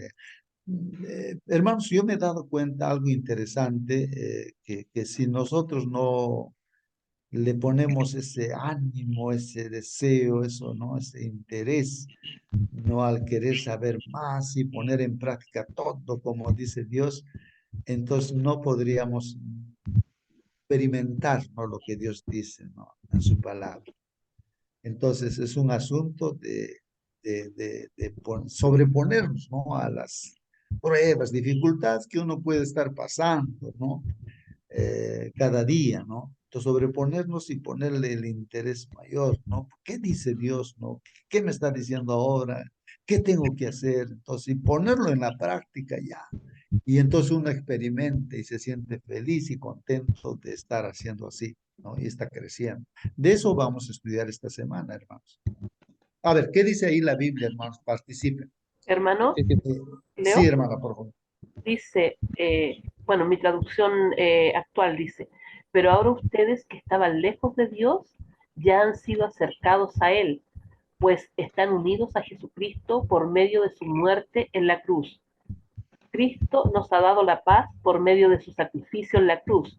Hermanos, yo me he dado cuenta algo interesante, que si nosotros no le ponemos ese ánimo, ese deseo, eso, ¿no? Ese interés, ¿no? Al querer saber más y poner en práctica todo como dice Dios, entonces no podríamos experimentar, ¿no? Lo que Dios dice, ¿no? En su palabra. Entonces es un asunto de sobreponernos, ¿no? A las pruebas, dificultades que uno puede estar pasando, ¿no? Cada día, ¿no? Entonces, sobreponernos y ponerle el interés mayor, ¿no? ¿Qué dice Dios, no? ¿Qué me está diciendo ahora? ¿Qué tengo que hacer? Entonces, y ponerlo en la práctica ya. Y entonces uno experimenta y se siente feliz y contento de estar haciendo así, ¿no? Y está creciendo. De eso vamos a estudiar esta semana, hermanos. A ver, ¿qué dice ahí la Biblia, hermanos? Participen. Hermano, Sí, sí. Sí, Leo, hermana, por favor. dice, bueno, mi traducción actual dice, pero ahora ustedes que estaban lejos de Dios ya han sido acercados a Él, pues están unidos a Jesucristo por medio de su muerte en la cruz. Cristo nos ha dado la paz por medio de su sacrificio en la cruz.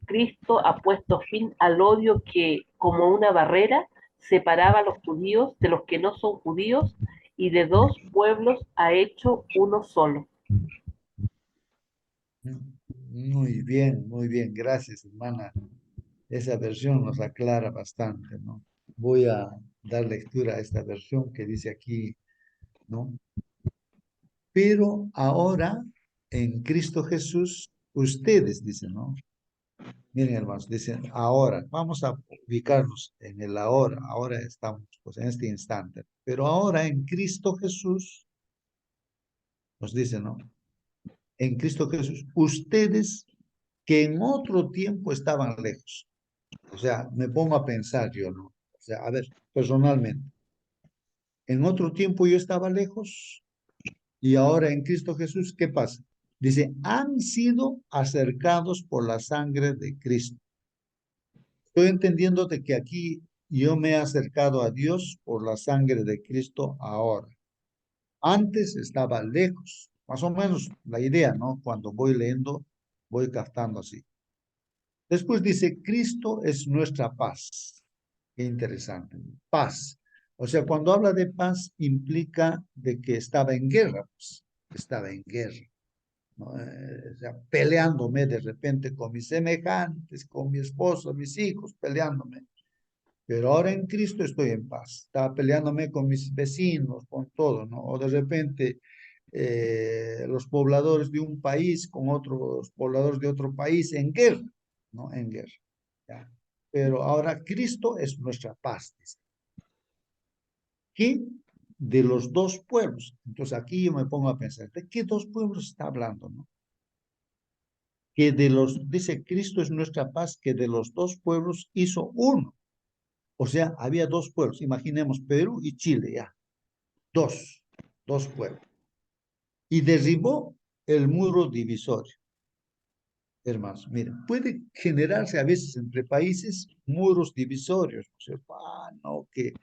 Cristo ha puesto fin al odio que, como una barrera, separaba a los judíos de los que no son judíos y de dos pueblos ha hecho uno solo. Muy bien, gracias, hermana. Esa versión nos aclara bastante, ¿no? Voy a dar lectura a esta versión que dice aquí, ¿no? Pero ahora, en Cristo Jesús, ustedes, dicen, ¿no? Miren, hermanos, dicen ahora, vamos a ubicarnos en el ahora estamos, pues, en este instante. Pero ahora, en Cristo Jesús, nos dice, ¿no? En Cristo Jesús, ustedes que en otro tiempo estaban lejos. O sea, me pongo a pensar yo, ¿no? O sea, a ver, personalmente, en otro tiempo yo estaba lejos y ahora en Cristo Jesús, ¿qué pasa? Dice, han sido acercados por la sangre de Cristo. Estoy entendiendo de que aquí yo me he acercado a Dios por la sangre de Cristo ahora. Antes estaba lejos, más o menos la idea, ¿no? Cuando voy leyendo, voy captando así. Después dice, Cristo es nuestra paz. Qué interesante. Paz. O sea, cuando habla de paz implica de que estaba en guerra, pues, estaba en guerra, ¿no? O sea, peleándome de repente con mis semejantes, con mi esposo, mis hijos, peleándome. Pero ahora en Cristo estoy en paz. Estaba peleándome con mis vecinos, con todo, ¿no? O de repente los pobladores de un país con otros pobladores de otro país en guerra, ¿no? En guerra. ¿Ya? Pero ahora Cristo es nuestra paz, dice. ¿Qué? De los dos pueblos. Entonces aquí yo me pongo a pensar, ¿de qué dos pueblos está hablando, no? Que de los, dice, Cristo es nuestra paz, que de los dos pueblos hizo uno. O sea, había dos pueblos. Imaginemos Perú y Chile, ya. Dos pueblos. Y derribó el muro divisorio. Hermanos, miren, puede generarse a veces entre países muros divisorios, ¿no es cierto? No, que,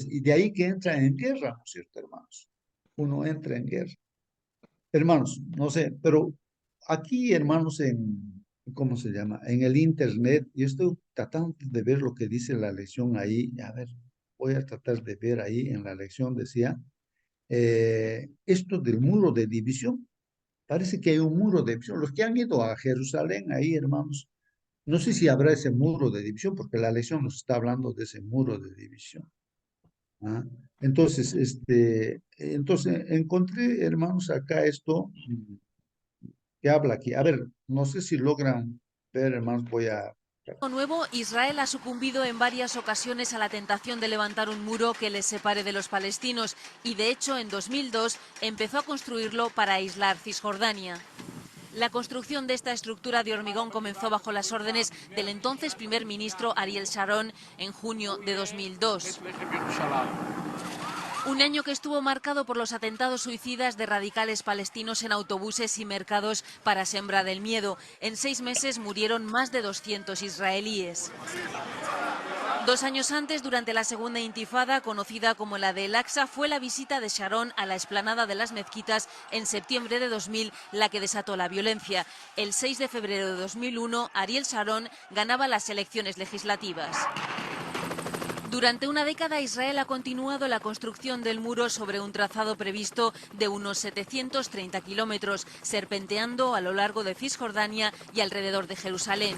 y de ahí que entra en guerra, ¿no es cierto, hermanos? Uno entra en guerra. Hermanos, no sé, pero aquí, hermanos, ¿cómo se llama? En el internet, yo estoy tratando de ver lo que dice la lección ahí. A ver, voy a tratar de ver ahí en la lección, decía, esto del muro de división. Parece que hay un muro de división. Los que han ido a Jerusalén ahí, hermanos, no sé si habrá ese muro de división, porque la lección nos está hablando de ese muro de división. ¿Ah? Entonces, entonces encontré, hermanos, acá esto que habla aquí. A ver, no sé si logran ver, hermanos, voy a Nuevo, Israel ha sucumbido en varias ocasiones a la tentación de levantar un muro que les separe de los palestinos y, de hecho, en 2002 empezó a construirlo para aislar Cisjordania. La construcción de esta estructura de hormigón comenzó bajo las órdenes del entonces primer ministro Ariel Sharon en junio de 2002. Un año que estuvo marcado por los atentados suicidas de radicales palestinos en autobuses y mercados para sembrar el miedo. En 6 meses murieron más de 200 israelíes. 2 años antes, durante la segunda intifada, conocida como la de El-Aqsa, fue la visita de Sharon a la explanada de las mezquitas en septiembre de 2000 la que desató la violencia. El 6 de febrero de 2001, Ariel Sharon ganaba las elecciones legislativas. Durante una década, Israel ha continuado la construcción del muro sobre un trazado previsto de unos 730 kilómetros, serpenteando a lo largo de Cisjordania y alrededor de Jerusalén.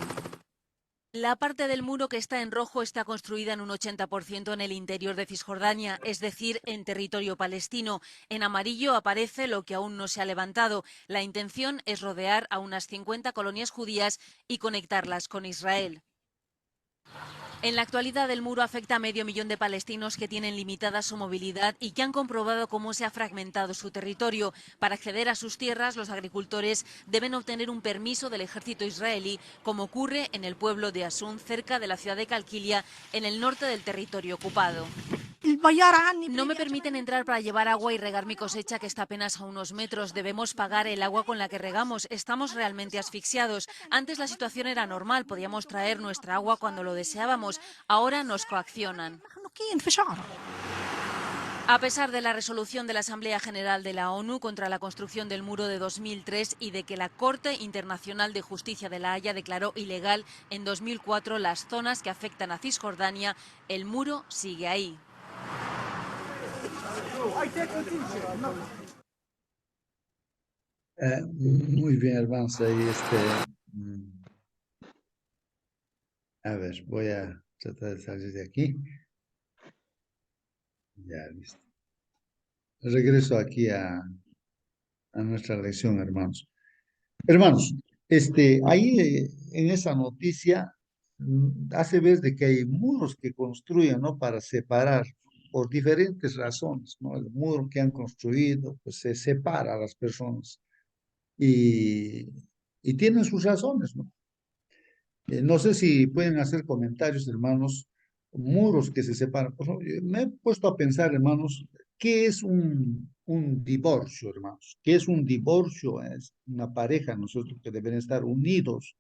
La parte del muro que está en rojo está construida en un 80% en el interior de Cisjordania, es decir, en territorio palestino. En amarillo aparece lo que aún no se ha levantado. La intención es rodear a unas 50 colonias judías y conectarlas con Israel. En la actualidad, el muro afecta a medio millón de palestinos que tienen limitada su movilidad y que han comprobado cómo se ha fragmentado su territorio. Para acceder a sus tierras, los agricultores deben obtener un permiso del ejército israelí, como ocurre en el pueblo de Asun, cerca de la ciudad de Calquilia, en el norte del territorio ocupado. No me permiten entrar para llevar agua y regar mi cosecha, que está apenas a unos metros. Debemos pagar el agua con la que regamos. Estamos realmente asfixiados. Antes la situación era normal, podíamos traer nuestra agua cuando lo deseábamos. Ahora nos coaccionan. A pesar de la resolución de la Asamblea General de la ONU contra la construcción del muro de 2003 y de que la Corte Internacional de Justicia de La Haya declaró ilegal en 2004 las zonas que afectan a Cisjordania, el muro sigue ahí. Muy bien, hermanos, ahí a ver, voy a tratar de salir de aquí. Ya, listo. Regreso aquí a nuestra lección, hermanos. Hermanos, ahí en esa noticia hace ver de que hay muros que construyen, ¿no? Para separar por diferentes razones, ¿no? El muro que han construido, pues se separa a las personas y, y tienen sus razones, ¿no? No sé si pueden hacer comentarios, hermanos, muros que se separan. Por ejemplo, me he puesto a pensar, hermanos, ¿qué es un divorcio, hermanos? ¿Qué es un divorcio? Es una pareja, nosotros que deben estar unidos.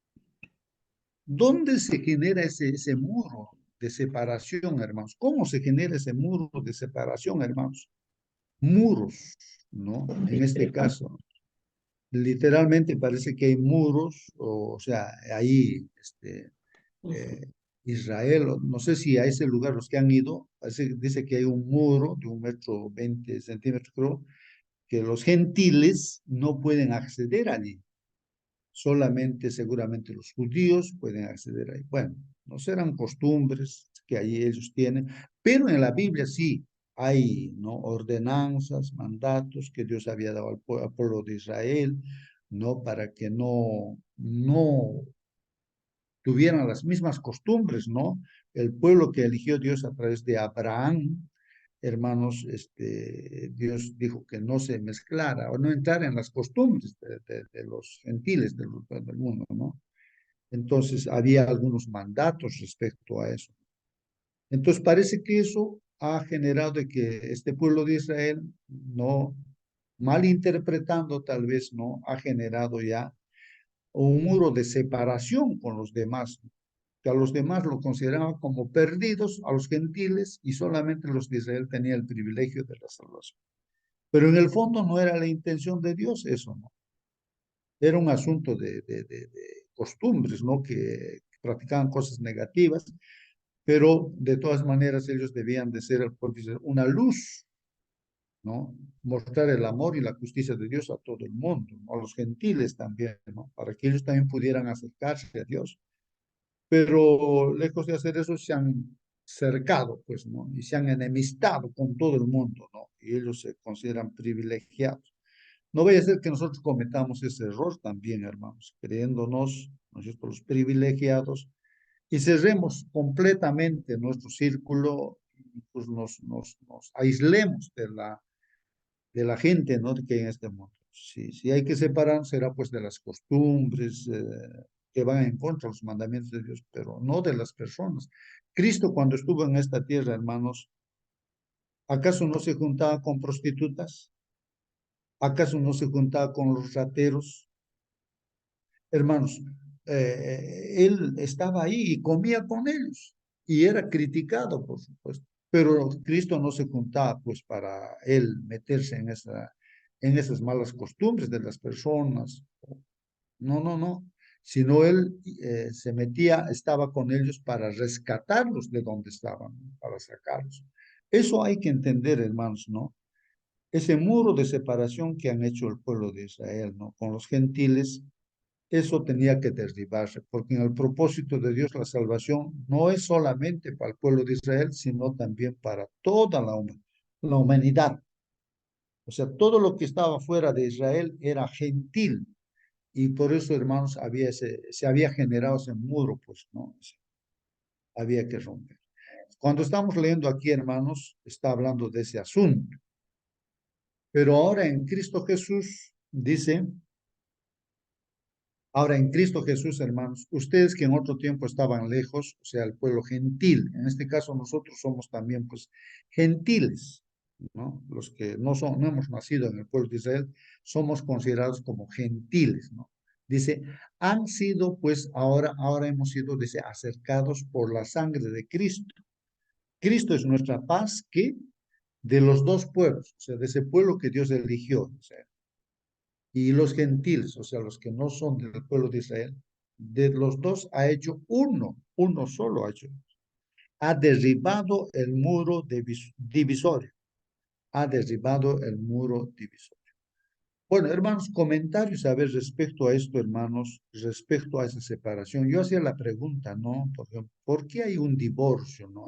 ¿Dónde se genera ese muro de separación, hermanos? ¿Cómo se genera ese muro de separación, hermanos? Muros, ¿no? En este caso, literalmente parece que hay muros, o sea, ahí, Israel, no sé si a ese lugar los que han ido, dice que hay un muro de 1,20 m, creo, que los gentiles no pueden acceder allí. Solamente seguramente los judíos pueden acceder ahí. Bueno, no serán costumbres que allí ellos tienen, pero en la Biblia sí hay, ¿no? Ordenanzas, mandatos que Dios había dado al pueblo de Israel, ¿no? Para que no tuvieran las mismas costumbres, ¿no? El pueblo que eligió Dios a través de Abraham, hermanos, Dios dijo que no se mezclara o no entrara en las costumbres de los gentiles del mundo, ¿no? Entonces había algunos mandatos respecto a eso. Entonces parece que eso ha generado de que este pueblo de Israel, no malinterpretando tal vez, no ha generado ya un muro de separación con los demás, que a los demás lo consideraban como perdidos, a los gentiles, y solamente los de Israel tenían el privilegio de la salvación. Pero en el fondo no era la intención de Dios eso, ¿no? Era un asunto de costumbres, ¿no? Que practicaban cosas negativas, pero de todas maneras ellos debían de ser una luz, ¿no? Mostrar el amor y la justicia de Dios a todo el mundo, ¿no? A los gentiles también, ¿no? Para que ellos también pudieran acercarse a Dios. Pero lejos de hacer eso se han cercado, pues, ¿no? Y se han enemistado con todo el mundo, ¿no? Y ellos se consideran privilegiados. No vaya a ser que nosotros cometamos ese error también, hermanos, creyéndonos nosotros los privilegiados y cerremos completamente nuestro círculo, y pues nos aislemos de la gente, ¿no? Que hay en este mundo. Si hay que separarnos, será pues de las costumbres que van en contra de los mandamientos de Dios, pero no de las personas. Cristo, cuando estuvo en esta tierra, hermanos, ¿acaso no se juntaba con prostitutas? ¿Acaso no se juntaba con los rateros? Hermanos, él estaba ahí y comía con ellos y era criticado, por supuesto, pero Cristo no se juntaba pues para él meterse en esas malas costumbres de las personas. No, no, no, sino él se metía, estaba con ellos para rescatarlos de donde estaban, para sacarlos. Eso hay que entender, hermanos, ¿no? Ese muro de separación que han hecho el pueblo de Israel, ¿no? Con los gentiles, eso tenía que derribarse, porque en el propósito de Dios la salvación no es solamente para el pueblo de Israel, sino también para toda la humanidad. O sea, todo lo que estaba fuera de Israel era gentil, y por eso, hermanos, se había generado ese muro, pues, ¿no? Había que romper. Cuando estamos leyendo aquí, hermanos, está hablando de ese asunto. Pero ahora en Cristo Jesús dice, ahora en Cristo Jesús, hermanos, ustedes que en otro tiempo estaban lejos, o sea, el pueblo gentil, en este caso nosotros somos también pues gentiles, ¿no? Los que no hemos nacido en el pueblo de Israel, somos considerados como gentiles, ¿no? Dice, han sido pues ahora hemos sido, dice, acercados por la sangre de Cristo. Cristo es nuestra paz que de los dos pueblos, o sea, de ese pueblo que Dios eligió, o sea, y los gentiles, o sea, los que no son del pueblo de Israel, de los dos ha hecho uno solo ha hecho. Ha derribado el muro divisorio. Ha derribado el muro divisorio. Bueno, hermanos, comentarios a ver respecto a esto, hermanos, respecto a esa separación. Yo hacía la pregunta, ¿no? Por ejemplo, ¿por qué hay un divorcio, no?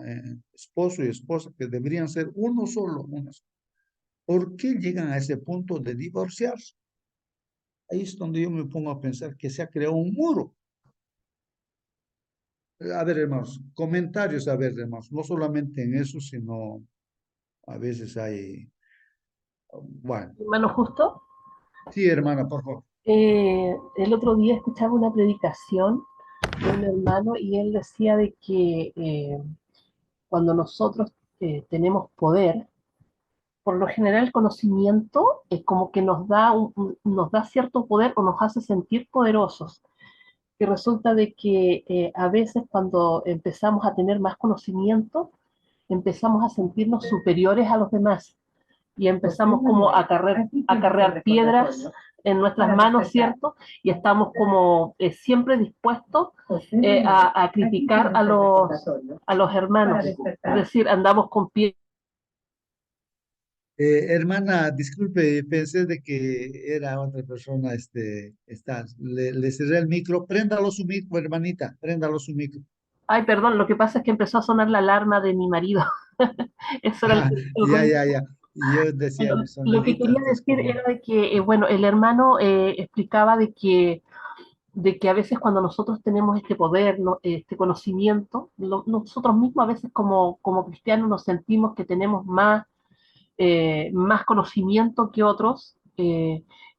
Esposo y esposa que deberían ser uno solo, una sola. ¿Por qué llegan a ese punto de divorciarse? Ahí es donde yo me pongo a pensar que se ha creado un muro. A ver, hermanos, comentarios, a ver, hermanos, no solamente en eso, sino a veces hay, bueno, Hermano Justo, sí, hermana, por favor. el otro día escuchaba una predicación de un hermano y él decía de que cuando nosotros tenemos poder, por lo general el conocimiento es como que nos da cierto poder o nos hace sentir poderosos. Y resulta de que a veces cuando empezamos a tener más conocimiento, empezamos a sentirnos superiores a los demás y empezamos como a acarrear piedras en nuestras manos, ¿cierto? Y estamos como siempre dispuestos a criticar a los hermanos. Es decir, andamos con piedras. Hermana, disculpe, pensé de que era otra persona, le cerré el micro, préndalo su micro, hermanita, préndalo su micro. Ay, perdón, lo que pasa es que empezó a sonar la alarma de mi marido. Eso era el Ya, ruido. ya, ya. Yo decía mi Lo que sonidito, quería entonces decir como, era de que, bueno, el hermano explicaba de que a veces cuando nosotros tenemos este poder, ¿no? Este conocimiento, nosotros mismos a veces como cristianos nos sentimos que tenemos más conocimiento que otros,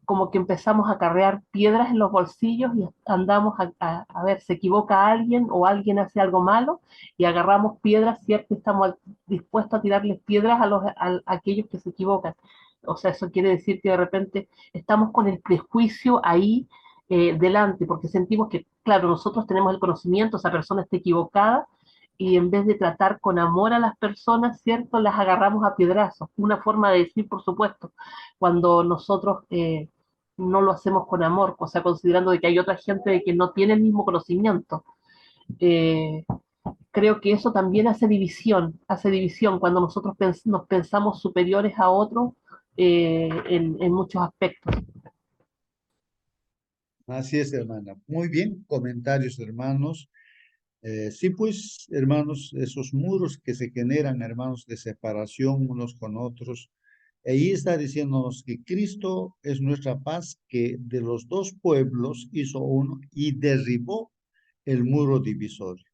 como que empezamos a cargar piedras en los bolsillos y andamos a ver, se equivoca alguien o alguien hace algo malo y agarramos piedras, ¿cierto? Estamos dispuestos a tirarles piedras a aquellos que se equivocan. O sea, eso quiere decir que de repente estamos con el prejuicio ahí delante, porque sentimos que, claro, nosotros tenemos el conocimiento, esa persona está equivocada, y en vez de tratar con amor a las personas, ¿cierto? Las agarramos a piedrazos. Una forma de decir, por supuesto, cuando nosotros no lo hacemos con amor, o sea, considerando de que hay otra gente que no tiene el mismo conocimiento. Eh, Creo que eso también hace división cuando nosotros nos pensamos superiores a otros en muchos aspectos. así es, hermana. Muy bien, comentarios, hermanos. Sí, pues, hermanos, esos muros que se generan, hermanos, de separación unos con otros. Ahí está diciéndonos que Cristo es nuestra paz, que de los dos pueblos hizo uno y derribó el muro divisorio.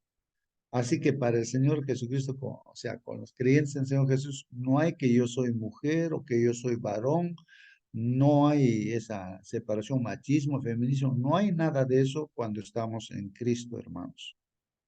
Así que para el Señor Jesucristo, o sea, con los creyentes en el Señor Jesús, no hay que yo soy mujer o que yo soy varón, no hay esa separación, machismo, feminismo, no hay nada de eso cuando estamos en Cristo, hermanos.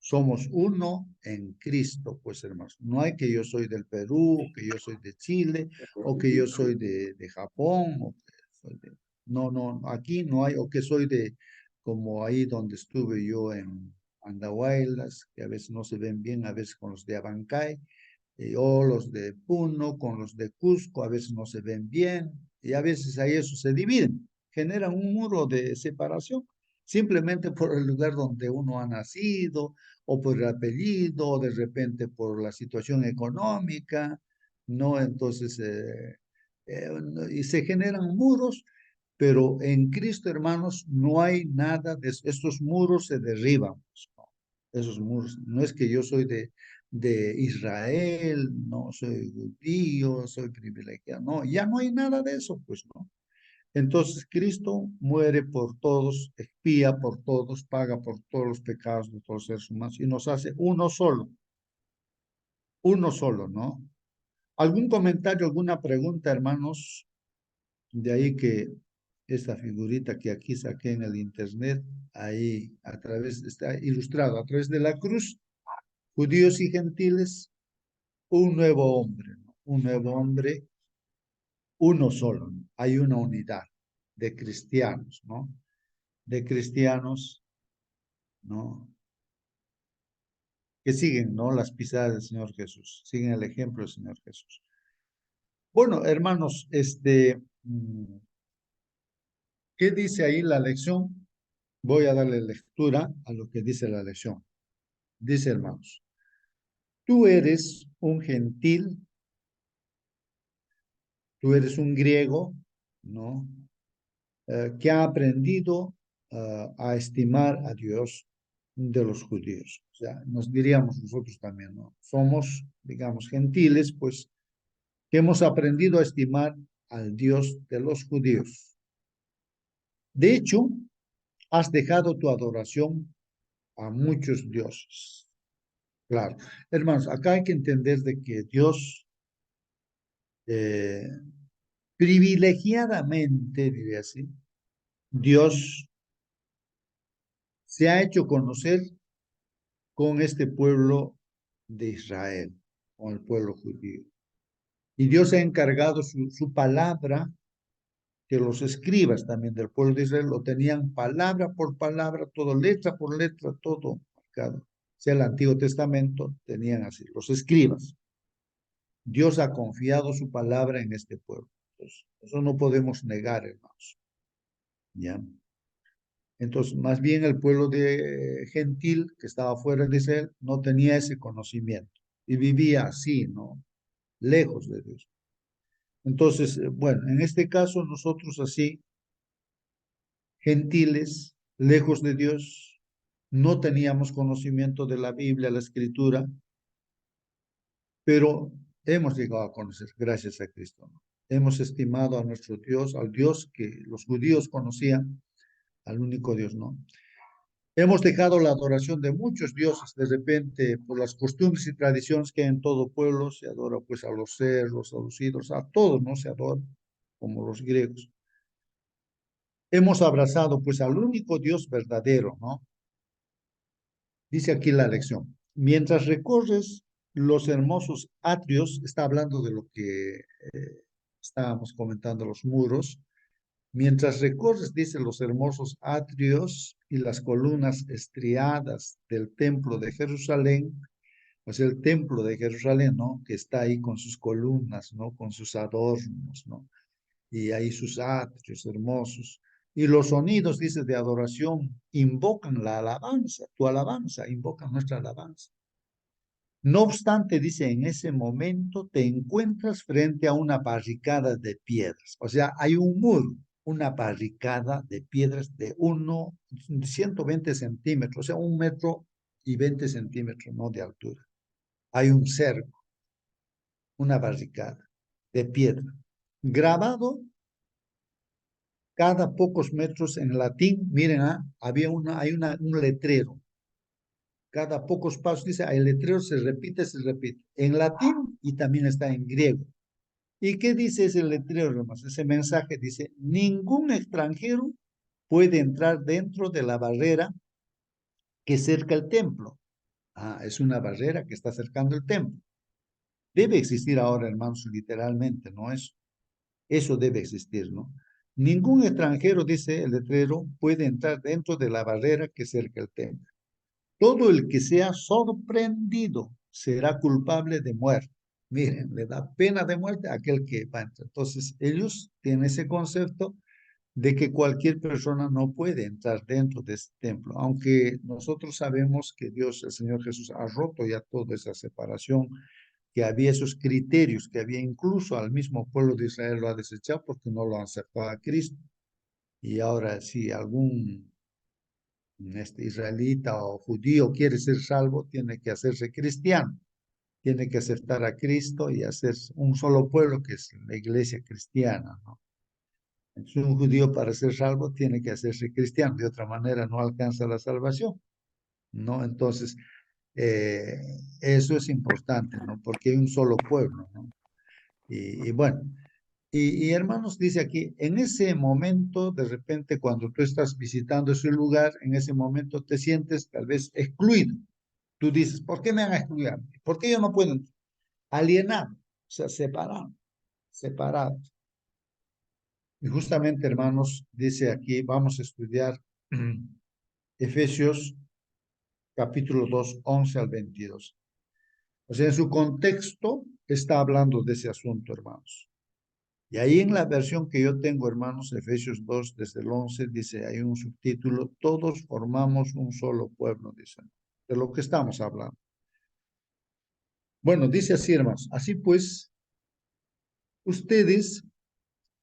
Somos uno en Cristo, pues hermanos. No hay que yo soy del Perú, o que yo soy de Chile, o que yo soy de Japón, o que soy de... No, no, aquí no hay, o que soy de, como ahí donde estuve yo en Andahuaylas, que a veces no se ven bien, a veces con los de Abancay, o los de Puno con los de Cusco, a veces no se ven bien, y a veces ahí eso se dividen, generan un muro de separación, simplemente por el lugar donde uno ha nacido, o por el apellido, o de repente por la situación económica, ¿no? Entonces, y se generan muros, pero en Cristo, hermanos, no hay nada de eso. Estos muros se derriban, pues, ¿no? Esos muros, no es que yo soy de Israel, no soy judío, soy privilegiado, no, ya no hay nada de eso, pues, ¿no? Entonces Cristo muere por todos, expía por todos, paga por todos los pecados de todos los seres humanos y nos hace uno solo, ¿no? ¿Algún comentario, alguna pregunta, hermanos? De ahí que esta figurita que aquí saqué en el internet, ahí a través, está ilustrado a través de la cruz, judíos y gentiles, un nuevo hombre, ¿no? Un nuevo hombre, uno solo, ¿no? Hay una unidad de cristianos, ¿no? De cristianos, ¿no? Que siguen, ¿no? Las pisadas del Señor Jesús, siguen el ejemplo del Señor Jesús. Bueno, hermanos, ¿qué dice ahí la lección? Voy a darle lectura a lo que dice la lección. Dice, hermanos, tú eres un gentil, tú eres un griego, ¿no? Que ha aprendido a estimar a Dios de los judíos. O sea, nos diríamos nosotros también, ¿no? Somos, digamos, gentiles, pues, que hemos aprendido a estimar al Dios de los judíos. De hecho, has dejado tu adoración a muchos dioses. Claro. Hermanos, acá hay que entender de que Dios eh, privilegiadamente, diría así, Dios se ha hecho conocer con este pueblo de Israel, con el pueblo judío. Y Dios ha encargado su palabra, que los escribas también del pueblo de Israel lo tenían palabra por palabra, todo letra por letra, todo marcado. O sea, el Antiguo Testamento tenían así, los escribas. Dios ha confiado su palabra en este pueblo. Entonces, eso no podemos negar, hermanos. ¿Ya? Entonces, más bien el pueblo de gentil que estaba fuera de Israel no tenía ese conocimiento y vivía así, ¿no? Lejos de Dios. Entonces, bueno, en este caso nosotros así, gentiles, lejos de Dios, no teníamos conocimiento de la Biblia, la Escritura, pero hemos llegado a conocer, gracias a Cristo, ¿no? Hemos estimado a nuestro Dios, al Dios que los judíos conocían, al único Dios, ¿no? Hemos dejado la adoración de muchos dioses, de repente, por las costumbres y tradiciones que en todo pueblo se adora, pues a los cerros, a los ídolos, a todos, ¿no? Se adora, como los griegos. Hemos abrazado, pues, al único Dios verdadero, ¿no? Dice aquí la lección. Mientras recorres los hermosos atrios, está hablando de lo que estábamos comentando, los muros. Mientras recorres, dice, los hermosos atrios y las columnas estriadas del templo de Jerusalén, pues el templo de Jerusalén, ¿no? Que está ahí con sus columnas, ¿no? Con sus adornos, ¿no? Y ahí sus atrios hermosos. Y los sonidos, dice, de adoración invocan la alabanza, tu alabanza, invocan nuestra alabanza. No obstante, dice, en ese momento te encuentras frente a una barricada de piedras. O sea, hay un muro, una barricada de piedras de 120 centímetros, o sea, 1,20 m, ¿no? De altura. Hay un cerco, una barricada de piedra. Grabado cada pocos metros en latín, miren, hay un letrero. cada pocos pasos, dice, el letrero se repite, en latín y también está en griego. ¿Y qué dice ese letrero, hermanos? Ese mensaje dice, ningún extranjero puede entrar dentro de la barrera que cerca el templo. Ah, es una barrera que está cercando el templo. Debe existir ahora, hermanos, literalmente, ¿no? Eso debe existir, ¿no? Ningún extranjero, dice el letrero, puede entrar dentro de la barrera que cerca el templo. Todo el que sea sorprendido será culpable de muerte. Miren, le da pena de muerte a aquel que va a entrar. Entonces, ellos tienen ese concepto de que cualquier persona no puede entrar dentro de este templo, aunque nosotros sabemos que Dios, el Señor Jesús, ha roto ya toda esa separación, que había esos criterios, que había incluso al mismo pueblo de Israel lo ha desechado porque no lo han aceptado a Cristo. Y ahora, si algún israelita o judío quiere ser salvo, tiene que hacerse cristiano, tiene que aceptar a Cristo y hacer un solo pueblo, que es la iglesia cristiana, ¿no? Entonces, un judío para ser salvo tiene que hacerse cristiano, de otra manera no alcanza la salvación, ¿no? Entonces, eh, eso es importante, ¿no? Porque hay un solo pueblo, ¿no? Y bueno, y hermanos, dice aquí, en ese momento, de repente, cuando tú estás visitando ese lugar, en ese momento te sientes tal vez excluido. Tú dices, ¿por qué me han excluido? ¿Por qué yo no puedo? Alienado, o sea, separado, separados. Y justamente, hermanos, dice aquí, vamos a estudiar Efesios capítulo 2, 11 al 22. O sea, en su contexto está hablando de ese asunto, hermanos. Y ahí en la versión que yo tengo, hermanos, Efesios 2, desde el 11, dice, hay un subtítulo, todos formamos un solo pueblo, dice, de lo que estamos hablando. Bueno, dice así, hermanos, así pues, ustedes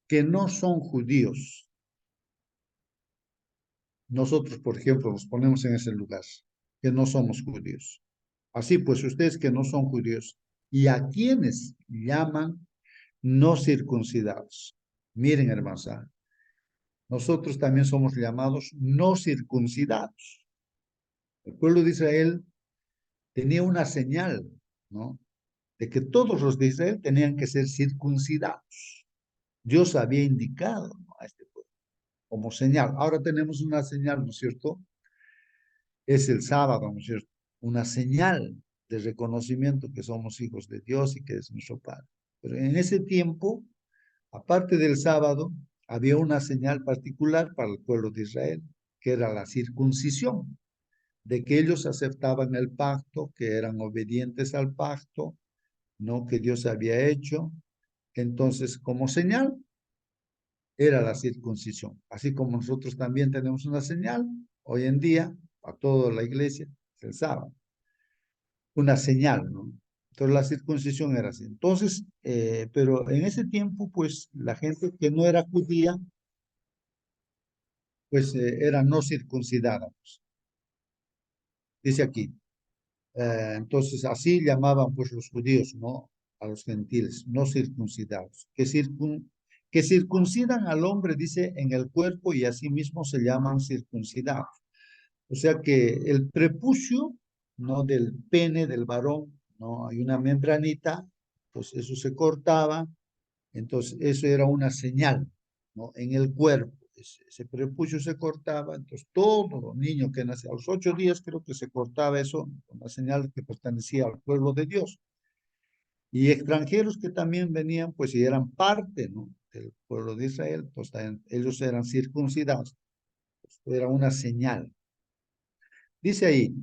que no son judíos, nosotros, por ejemplo, nos ponemos en ese lugar, que no somos judíos. Así pues, ustedes que no son judíos, y a quienes llaman no circuncidados. Miren, hermanos, nosotros también somos llamados no circuncidados. El pueblo de Israel tenía una señal, ¿no? De que todos los de Israel tenían que ser circuncidados. Dios había indicado, ¿no?, a este pueblo como señal. Ahora tenemos una señal, ¿no es cierto? Es el sábado, ¿no es cierto? Una señal de reconocimiento que somos hijos de Dios y que es nuestro Padre. Pero en ese tiempo, aparte del sábado, había una señal particular para el pueblo de Israel, que era la circuncisión, de que ellos aceptaban el pacto, que eran obedientes al pacto, ¿no?, que Dios había hecho. Entonces, como señal, era la circuncisión. Así como nosotros también tenemos una señal, hoy en día, a toda la iglesia, es el sábado. Una señal, ¿no? Entonces, la circuncisión era así. Entonces, pero en ese tiempo, pues, la gente que no era judía, pues, era no circuncidada, pues. Dice aquí, entonces, así llamaban pues los judíos, ¿no?, a los gentiles, no circuncidados, que circuncidan al hombre, dice, en el cuerpo y asimismo se llaman circuncidados. O sea que el prepucio, ¿no?, del pene del varón, ¿no?, hay una membranita, pues eso se cortaba, entonces eso era una señal, ¿no?, en el cuerpo. Ese prepucio se cortaba, entonces todo niño que nace a los 8 días creo que se cortaba eso, una señal que pertenecía al pueblo de Dios. Y extranjeros que también venían, pues y eran parte, ¿no?, del pueblo de Israel, pues también, ellos eran circuncidados, pues, era una señal. Dice ahí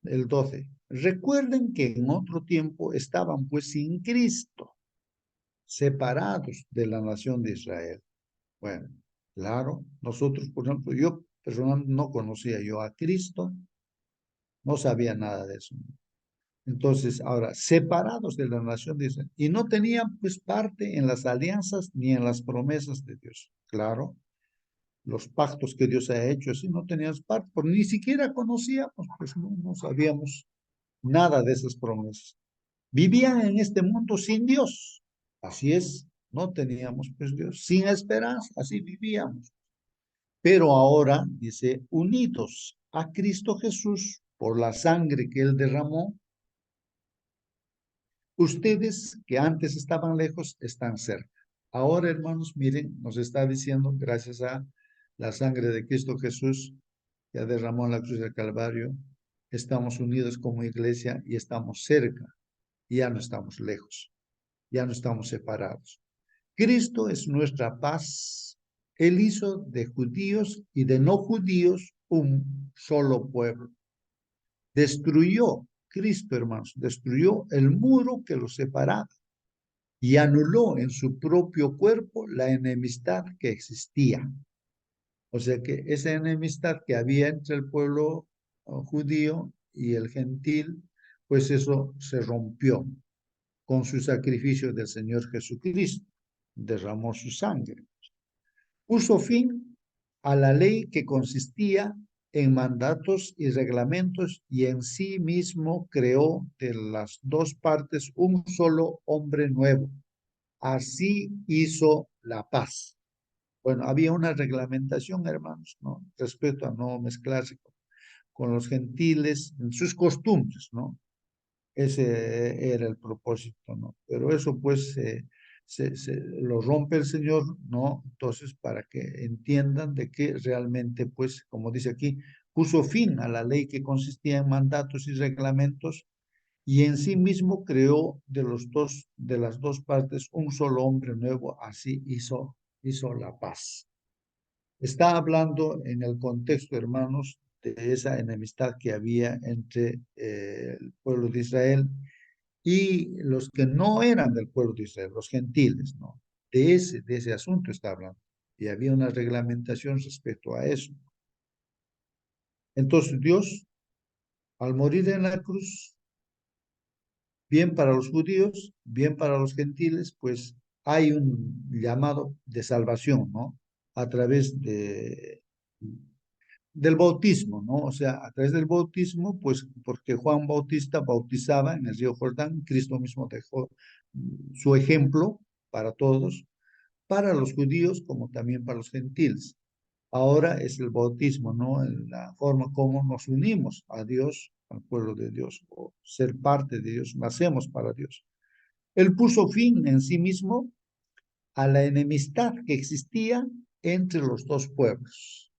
el 12, recuerden que en otro tiempo estaban pues sin Cristo, separados de la nación de Israel. Bueno, claro, nosotros, por ejemplo, yo personalmente no conocía yo a Cristo, no sabía nada de eso. Entonces, ahora, separados de la nación de Israel, y no tenían pues parte en las alianzas ni en las promesas de Dios. Claro, los pactos que Dios ha hecho, si no teníamos parte, porque ni siquiera conocíamos, pues no sabíamos nada de esas promesas. Vivían en este mundo sin Dios. Así es, no teníamos pues Dios, sin esperanza, así vivíamos. Pero ahora, dice, unidos a Cristo Jesús, por la sangre que Él derramó, ustedes que antes estaban lejos están cerca. Ahora, hermanos, miren, nos está diciendo, gracias a la sangre de Cristo Jesús, que derramó en la cruz del Calvario, estamos unidos como iglesia y estamos cerca, y ya no estamos lejos, ya no estamos separados. Cristo es nuestra paz. Él hizo de judíos y de no judíos un solo pueblo. Destruyó, Cristo, hermanos, destruyó el muro que los separaba y anuló en su propio cuerpo la enemistad que existía. O sea que esa enemistad que había entre el pueblo judío y el gentil, pues eso se rompió con su sacrificio del Señor Jesucristo. Derramó su sangre. Puso fin a la ley que consistía en mandatos y reglamentos y en sí mismo creó de las dos partes un solo hombre nuevo. Así hizo la paz. Bueno, había una reglamentación, hermanos, ¿no? Respecto a no mezclarse con los gentiles en sus costumbres, ¿no? Ese era el propósito, ¿no? Pero eso pues lo rompe el Señor, ¿no? Entonces, para que entiendan de que realmente, pues, como dice aquí, puso fin a la ley que consistía en mandatos y reglamentos y en sí mismo creó de las dos partes un solo hombre nuevo, así hizo la paz. Está hablando en el contexto, hermanos, de esa enemistad que había entre el pueblo de Israel y los que no eran del pueblo de Israel, los gentiles, ¿no? De ese asunto está hablando. Y había una reglamentación respecto a eso. Entonces Dios, al morir en la cruz, bien para los judíos, bien para los gentiles, pues hay un llamado de salvación, ¿no? A través del bautismo, ¿no? O sea, a través del bautismo, pues porque Juan Bautista bautizaba en el río Jordán, Cristo mismo dejó su ejemplo para todos, para los judíos como también para los gentiles. Ahora es el bautismo, ¿no? En la forma como nos unimos a Dios, al pueblo de Dios, o ser parte de Dios, nacemos para Dios. Él puso fin en sí mismo a la enemistad que existía entre los dos pueblos.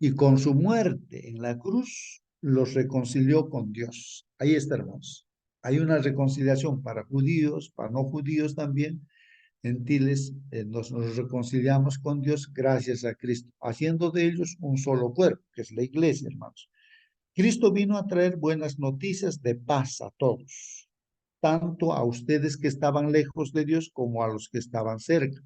Y con su muerte en la cruz los reconcilió con Dios. Ahí está, hermanos. Hay una reconciliación para judíos, para no judíos también, gentiles, nos reconciliamos con Dios gracias a Cristo, haciendo de ellos un solo cuerpo, que es la iglesia, hermanos. Cristo vino a traer buenas noticias de paz a todos, tanto a ustedes que estaban lejos de Dios como a los que estaban cerca.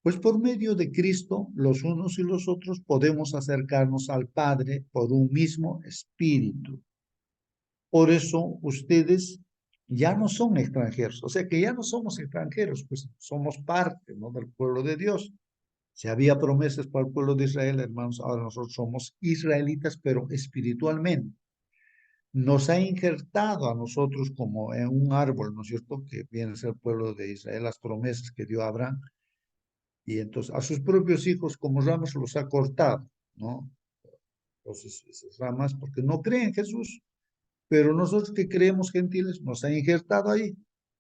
Pues por medio de Cristo, los unos y los otros podemos acercarnos al Padre por un mismo espíritu. Por eso ustedes ya no son extranjeros, o sea que ya no somos extranjeros, pues somos parte, ¿no?, del pueblo de Dios. Si había promesas para el pueblo de Israel, hermanos, ahora nosotros somos israelitas, pero espiritualmente. Nos ha injertado a nosotros como en un árbol, ¿no es cierto?, que viene a ser el pueblo de Israel, las promesas que dio a Abraham. Y entonces a sus propios hijos como ramas los ha cortado, ¿no? Entonces esas ramas, porque no creen en Jesús, pero nosotros que creemos gentiles nos ha injertado ahí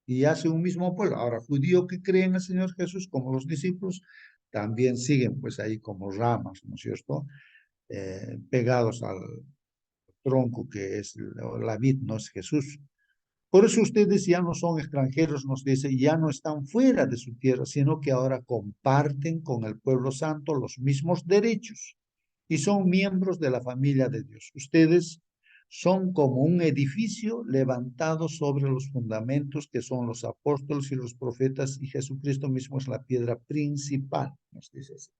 y hace un mismo pueblo. Ahora, judíos que creen en el Señor Jesús, como los discípulos, también siguen pues ahí como ramas, ¿no es cierto? Pegados al tronco que es la vid, no es Jesús. Por eso ustedes ya no son extranjeros, nos dice, ya no están fuera de su tierra, sino que ahora comparten con el pueblo santo los mismos derechos y son miembros de la familia de Dios. Ustedes son como un edificio levantado sobre los fundamentos que son los apóstoles y los profetas, y Jesucristo mismo es la piedra principal, nos dice así.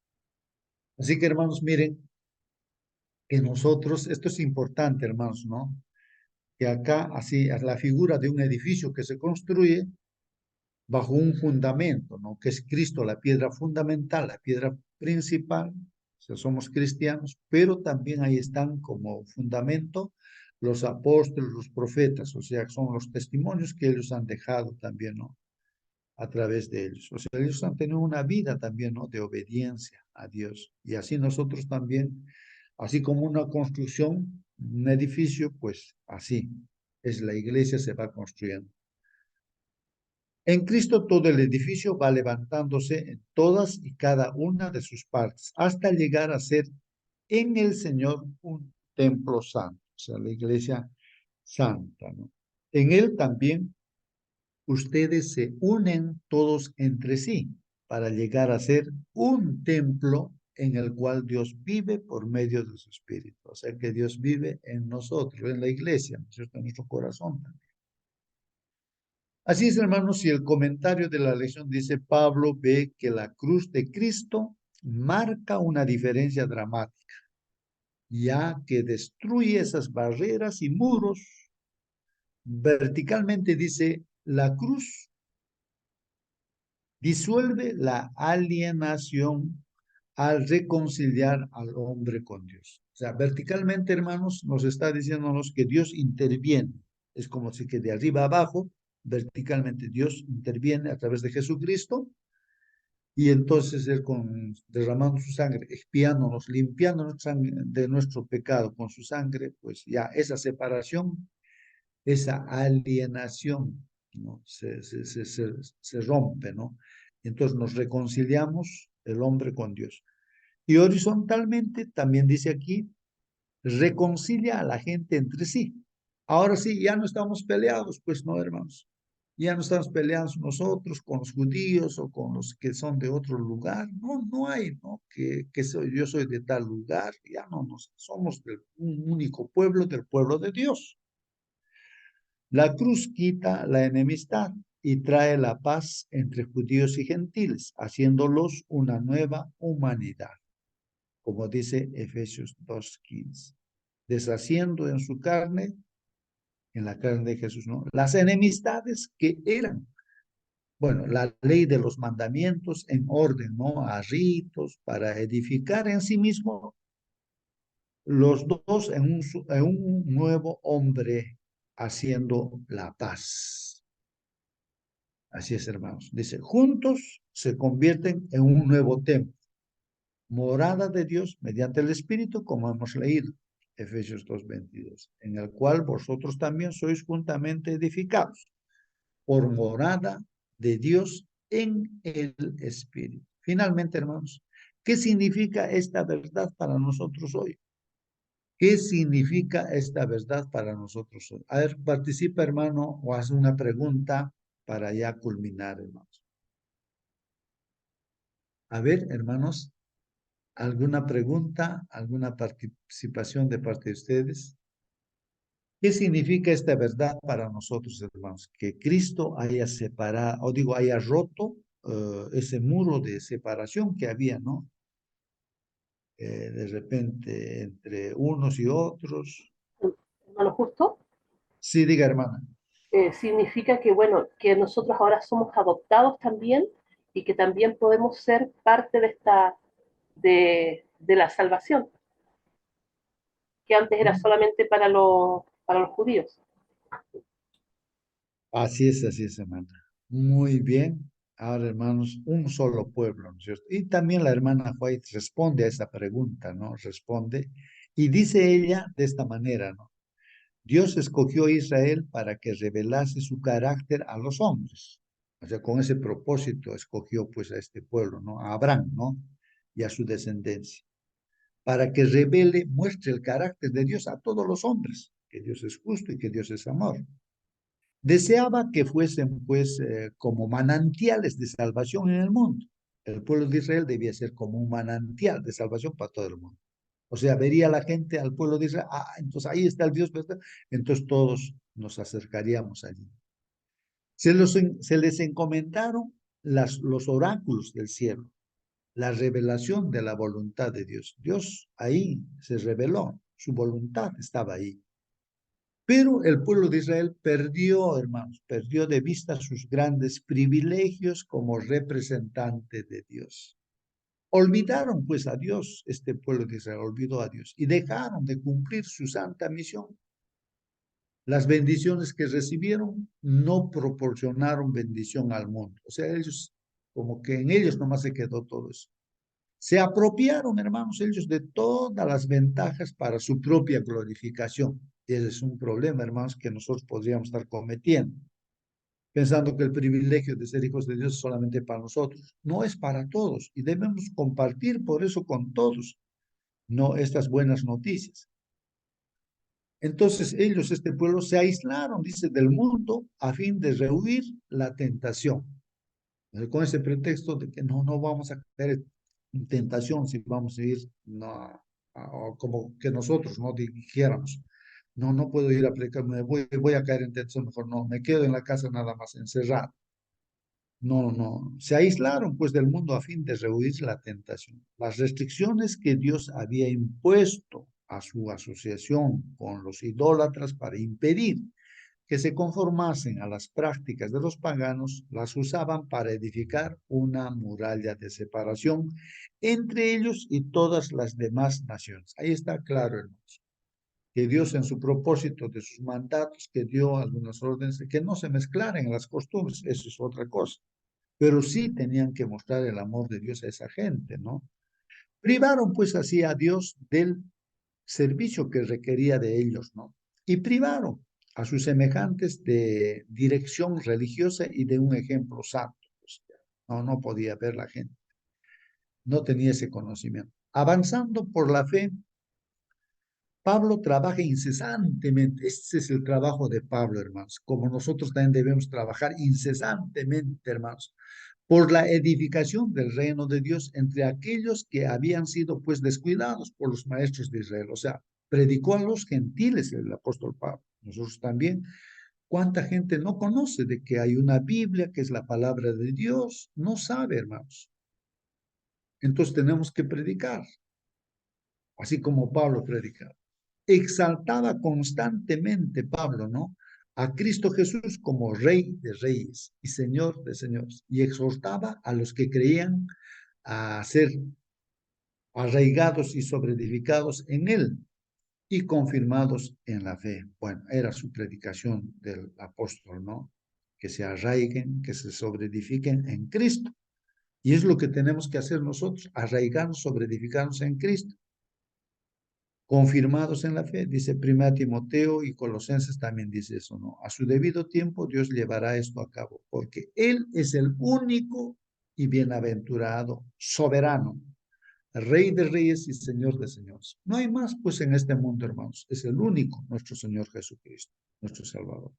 Así que, hermanos, miren que nosotros, esto es importante, hermanos, ¿no? Que acá, así, es la figura de un edificio que se construye bajo un fundamento, ¿no?, que es Cristo, la piedra fundamental, la piedra principal. O sea, somos cristianos, pero también ahí están como fundamento los apóstoles, los profetas, o sea, son los testimonios que ellos han dejado también, ¿no?, a través de ellos. O sea, ellos han tenido una vida también, ¿no?, de obediencia a Dios. Y así nosotros también, así como una construcción un edificio, pues así es la iglesia, se va construyendo. En Cristo todo el edificio va levantándose en todas y cada una de sus partes, hasta llegar a ser en el Señor un templo santo, o sea, la iglesia santa, ¿no? En él también ustedes se unen todos entre sí para llegar a ser un templo en el cual Dios vive por medio de su Espíritu. O sea, que Dios vive en nosotros, en la iglesia, ¿no es cierto? En nuestro corazón también. Así es, hermanos, si el comentario de la lección dice, Pablo ve que la cruz de Cristo marca una diferencia dramática, ya que destruye esas barreras y muros. Verticalmente dice, la cruz disuelve la alienación al reconciliar al hombre con Dios. O sea, verticalmente, hermanos, nos está diciéndonos que Dios interviene. Es como si que de arriba abajo, verticalmente, Dios interviene a través de Jesucristo y entonces Él derramando su sangre, expiándonos, limpiándonos de nuestro pecado con su sangre, pues ya esa separación, esa alienación, ¿no? Se rompe, ¿no? Entonces nos reconciliamos el hombre con Dios. Y horizontalmente, también dice aquí, reconcilia a la gente entre sí. Ahora sí, ya no estamos peleados, pues no, hermanos. Ya no estamos peleados nosotros con los judíos o con los que son de otro lugar. No, no hay, ¿no? Yo soy de tal lugar. Ya no somos un único pueblo, del pueblo de Dios. La cruz quita la enemistad y trae la paz entre judíos y gentiles, haciéndolos una nueva humanidad, como dice Efesios 2:15, deshaciendo en su carne, en la carne de Jesús, ¿no? Las enemistades que eran, bueno, la ley de los mandamientos en orden, ¿no? A ritos para edificar en sí mismo los dos en un nuevo hombre haciendo la paz. Así es, hermanos. Dice, juntos se convierten en un nuevo templo, morada de Dios mediante el Espíritu, como hemos leído, Efesios 2:22, en el cual vosotros también sois juntamente edificados por morada de Dios en el Espíritu. Finalmente, hermanos, ¿qué significa esta verdad para nosotros hoy? ¿Qué significa esta verdad para nosotros hoy? A ver, participa, hermano, o haz una pregunta para ya culminar, hermanos. A ver, hermanos, ¿alguna pregunta, alguna participación de parte de ustedes? ¿Qué significa esta verdad para nosotros, hermanos? Que Cristo haya separado, o digo, haya roto ese muro de separación que había, ¿no? De repente entre unos y otros. Hermano Justo, Sí, diga, hermana. significa que, bueno, que nosotros ahora somos adoptados también y que también podemos ser parte de de la salvación, que antes era solamente para los judíos. Así es, hermana. Muy bien. Ahora, hermanos, un solo pueblo, ¿no es cierto? Y también la hermana White responde a esa pregunta, ¿no? Responde. Y dice ella de esta manera, ¿no? Dios escogió a Israel para que revelase su carácter a los hombres. O sea, con ese propósito escogió pues a este pueblo, ¿no? A Abraham, ¿no? Y a su descendencia. Para que revele, muestre el carácter de Dios a todos los hombres, que Dios es justo y que Dios es amor. Deseaba que fuesen pues como manantiales de salvación en el mundo. El pueblo de Israel debía ser como un manantial de salvación para todo el mundo. O sea, vería la gente al pueblo de Israel, entonces ahí está el Dios, ¿verdad? Entonces todos nos acercaríamos allí. Se les encomendaron los oráculos del cielo, la revelación de la voluntad de Dios. Dios ahí se reveló, su voluntad estaba ahí. Pero el pueblo de Israel perdió, hermanos, perdió de vista sus grandes privilegios como representante de Dios. Olvidaron pues a Dios, este pueblo de Israel olvidó a Dios y dejaron de cumplir su santa misión. Las bendiciones que recibieron no proporcionaron bendición al mundo. O sea, ellos, como que en ellos nomás se quedó todo eso. Se apropiaron, hermanos, ellos de todas las ventajas para su propia glorificación. Y ese es un problema, hermanos, que nosotros podríamos estar cometiendo, pensando que el privilegio de ser hijos de Dios es solamente para nosotros. No es para todos y debemos compartir por eso con todos, no estas buenas noticias. Entonces ellos, este pueblo, se aislaron, dice, del mundo a fin de rehuir la tentación. Con ese pretexto de que no vamos a caer en tentación si vamos a ir, no, como que nosotros no dijéramos, no puedo ir a predicar, voy a caer en tentación, mejor no, me quedo en la casa nada más encerrado. No, se aislaron pues del mundo a fin de rehuir la tentación. Las restricciones que Dios había impuesto a su asociación con los idólatras para impedir que se conformasen a las prácticas de los paganos, las usaban para edificar una muralla de separación entre ellos y todas las demás naciones. Ahí está claro, hermanos, que Dios en su propósito de sus mandatos, que dio algunas órdenes, que no se mezclaran las costumbres, eso es otra cosa. Pero sí tenían que mostrar el amor de Dios a esa gente, ¿no? Privaron pues así a Dios del servicio que requería de ellos, ¿no? Y privaron a sus semejantes de dirección religiosa y de un ejemplo santo. Pues, no podía ver la gente, no tenía ese conocimiento. Avanzando por la fe, Pablo trabaja incesantemente. Este es el trabajo de Pablo, hermanos, como nosotros también debemos trabajar incesantemente, hermanos, por la edificación del reino de Dios entre aquellos que habían sido pues descuidados por los maestros de Israel. O sea, predicó a los gentiles el apóstol Pablo. Nosotros también. ¿Cuánta gente no conoce de que hay una Biblia, que es la palabra de Dios? No sabe, hermanos. Entonces tenemos que predicar, así como Pablo predicaba. Exaltaba constantemente Pablo, ¿no? A Cristo Jesús como Rey de Reyes y Señor de Señores, y exhortaba a los que creían a ser arraigados y sobreedificados en Él y confirmados en la fe. Bueno, era su predicación del apóstol, ¿no? Que se arraiguen, que se sobreedifiquen en Cristo. Y es lo que tenemos que hacer nosotros, arraigarnos, sobreedificarnos en Cristo. Confirmados en la fe, dice 1 Timoteo y Colosenses también dice eso, ¿no? A su debido tiempo Dios llevará esto a cabo, porque Él es el único y bienaventurado, soberano, Rey de reyes y Señor de señores. No hay más, pues, en este mundo, hermanos. Es el único, nuestro Señor Jesucristo, nuestro Salvador.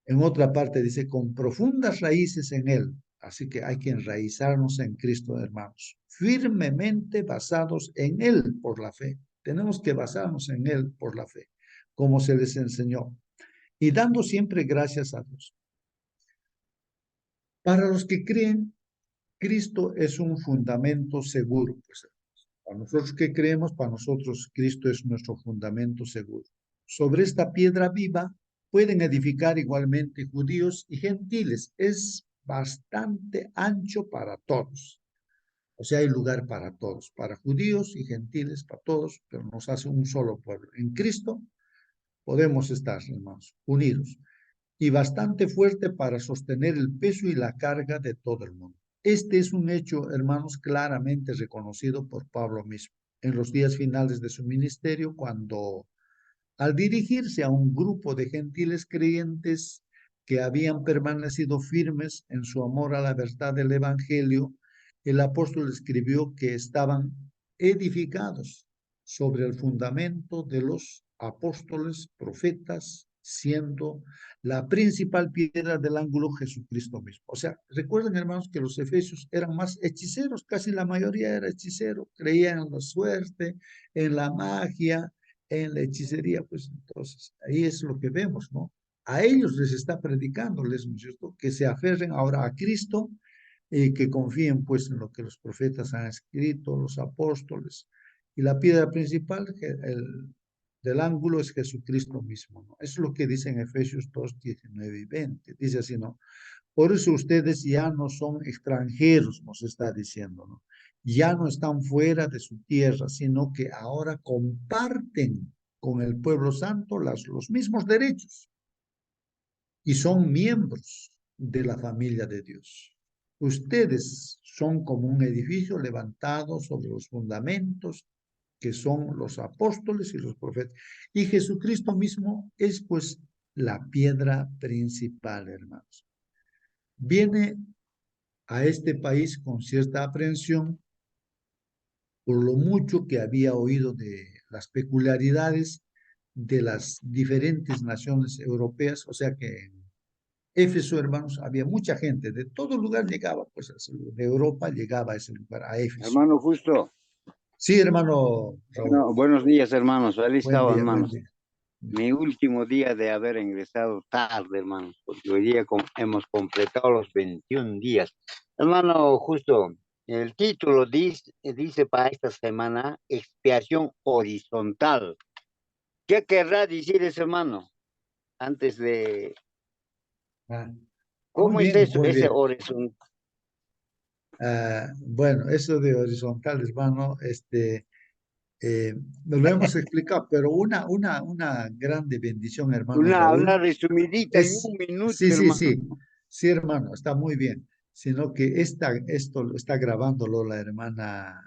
En otra parte dice, con profundas raíces en Él. Así que hay que enraizarnos en Cristo, hermanos. Firmemente basados en Él por la fe. Tenemos que basarnos en Él por la fe, como se les enseñó. Y dando siempre gracias a Dios. Para los que creen, Cristo es un fundamento seguro. Pues, para nosotros que creemos, para nosotros Cristo es nuestro fundamento seguro. Sobre esta piedra viva pueden edificar igualmente judíos y gentiles. Es bastante ancho para todos. O sea, hay lugar para todos, para judíos y gentiles, para todos, pero nos hace un solo pueblo. En Cristo podemos estar, hermanos, unidos. Y bastante fuerte para sostener el peso y la carga de todo el mundo. Este es un hecho, hermanos, claramente reconocido por Pablo mismo en los días finales de su ministerio, cuando al dirigirse a un grupo de gentiles creyentes que habían permanecido firmes en su amor a la verdad del Evangelio, el apóstol escribió que estaban edificados sobre el fundamento de los apóstoles, profetas, siendo la principal piedra del ángulo Jesucristo mismo. O sea, recuerden, hermanos, que los efesios eran más hechiceros, casi la mayoría era hechicero, creían en la suerte, en la magia, en la hechicería. Pues entonces, ahí es lo que vemos, ¿no? A ellos les está predicando, ¿no es cierto? Que se aferren ahora a Cristo y que confíen pues en lo que los profetas han escrito, los apóstoles. Y la piedra principal del ángulo es Jesucristo mismo, ¿no? Eso es lo que dice en Efesios 2, 19 y 20. Dice así, ¿no? Por eso ustedes ya no son extranjeros, nos está diciendo, ¿no? Ya no están fuera de su tierra, sino que ahora comparten con el pueblo santo los mismos derechos y son miembros de la familia de Dios. Ustedes son como un edificio levantado sobre los fundamentos que son los apóstoles y los profetas. Y Jesucristo mismo es pues la piedra principal, hermanos. Viene a este país con cierta aprensión por lo mucho que había oído de las peculiaridades de las diferentes naciones europeas, o sea que en Éfeso, hermanos, había mucha gente, de todo lugar llegaba, pues de Europa llegaba a ese lugar, a Éfeso. Hermano Justo, Sí, hermano Raúl, bueno, buenos días, hermanos. Feliz buen sábado, día, buen hermanos. día. Mi último día de haber ingresado tarde, hermanos, porque hoy día hemos completado los 21 días. Hermano Justo, el título dice para esta semana expiación horizontal. ¿Qué querrá decir ese hermano? Antes de... Ah, ¿Cómo es eso, muy ese bien. horizontal? Bueno, eso de horizontal, hermano, nos lo hemos explicado, pero una grande bendición, hermano Una Raúl, resumidita en es, un minuto, sí, sí, hermano. sí, sí, hermano, está muy bien, sino que esto lo está grabándolo la hermana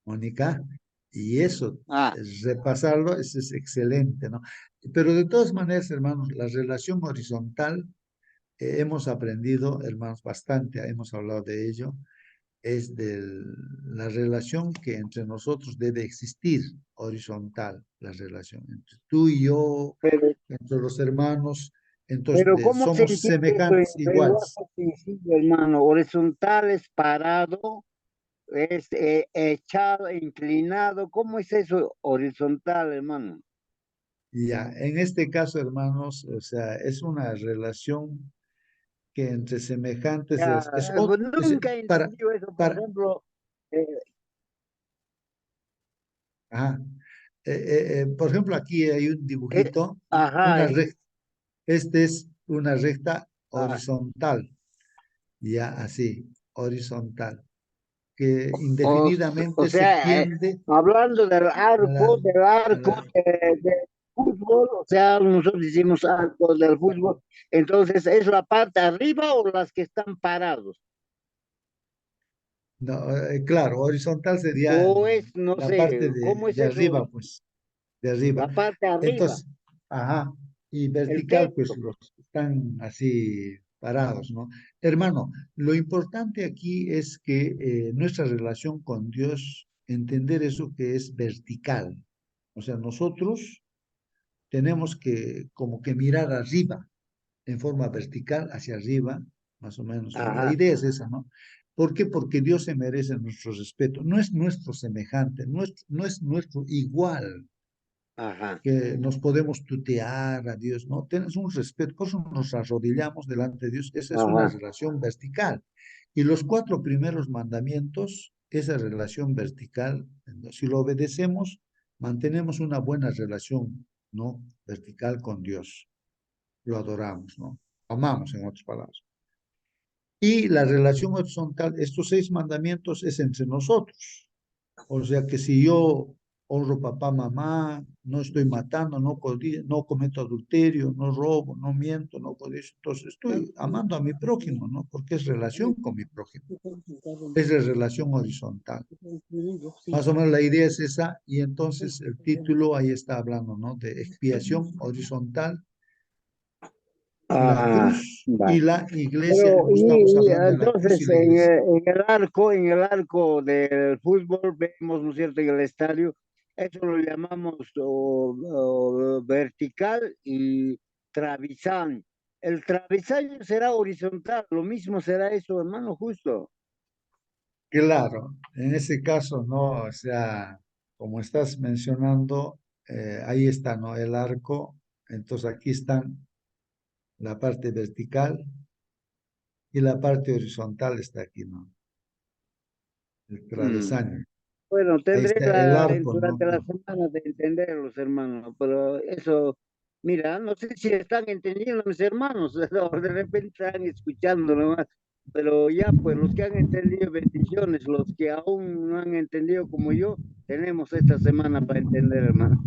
Mónica, y eso, Ah, repasarlo, eso es excelente, ¿no? Pero de todas maneras, hermanos, la relación horizontal, hemos aprendido, hermanos, bastante, hemos hablado de ello, es de la relación que entre nosotros debe existir, horizontal, la relación entre tú y yo, pero entre los hermanos, entonces Pero ¿cómo se somos entiende eso en semejantes, lenguaje iguales. sencillo, hermano? Horizontal es parado, es echado, inclinado. ¿Cómo es eso horizontal, hermano? Ya, en este caso, hermanos, o sea, es una relación que entre semejantes Ya, pues nunca he para, entendido eso. Por para, ejemplo, eh, ajá. Por ejemplo, aquí hay un eh, dibujito, ajá, una recta, este es una recta ah, horizontal, ya así, horizontal, que o, o indefinidamente se sea, tiende hablando a la, del a arco la, de fútbol, o sea, nosotros decimos arco del fútbol. Entonces, ¿es la parte arriba o las que están parados? no, claro, horizontal sería O es, no la sé, parte ¿cómo es de eso? arriba, pues, de arriba. La parte arriba, Entonces, ajá, y el vertical, pues techo. los están así parados, ¿no? Hermano, lo importante aquí es que nuestra relación con Dios, entender eso que es vertical. O sea, nosotros tenemos que como que mirar arriba, en forma vertical, hacia arriba, más o menos, ¿no? La Ajá, idea es esa, ¿no? ¿Por qué? Porque Dios se merece nuestro respeto. No es nuestro semejante, no es nuestro igual, ajá, que nos podemos tutear a Dios, ¿no? Tienes un respeto, por eso nos arrodillamos delante de Dios. Esa es una ajá, relación vertical. Y los 4 primeros mandamientos, esa relación vertical, si lo obedecemos, mantenemos una buena relación, ¿no? Vertical con Dios. Lo adoramos, ¿no? Amamos, en otras palabras. Y la relación horizontal, estos 6 mandamientos es entre nosotros. O sea que si yo honro papá, mamá, no estoy matando, no cometo adulterio, no robo, no miento, no codicio, entonces estoy amando a mi prójimo, ¿no? Porque es relación con mi prójimo. Es de relación horizontal. Más o menos la idea es esa, y entonces el título ahí está hablando, ¿no? De expiación horizontal, la ah, cruz va. y la iglesia. Pero, Estamos hablando de la cruz y entonces, la iglesia. en el arco del fútbol, vemos, ¿no es cierto?, en el estadio, eso lo llamamos vertical y travisán. El travesaño será horizontal, lo mismo será eso, hermano, justo. Claro, en ese caso, ¿no? O sea, como estás mencionando, ahí está, ¿no? El arco. Entonces aquí están la parte vertical y la parte horizontal está aquí, ¿no? El Mm. travesaño. Bueno, Ahí tendré está el arco, ¿no? durante la semana de entenderlos, hermano, pero eso, mira, no sé si están entendiendo mis hermanos, o de repente están escuchando nomás, pero ya, pues los que han entendido, bendiciones, los que aún no han entendido como yo, tenemos esta semana para entender, hermano.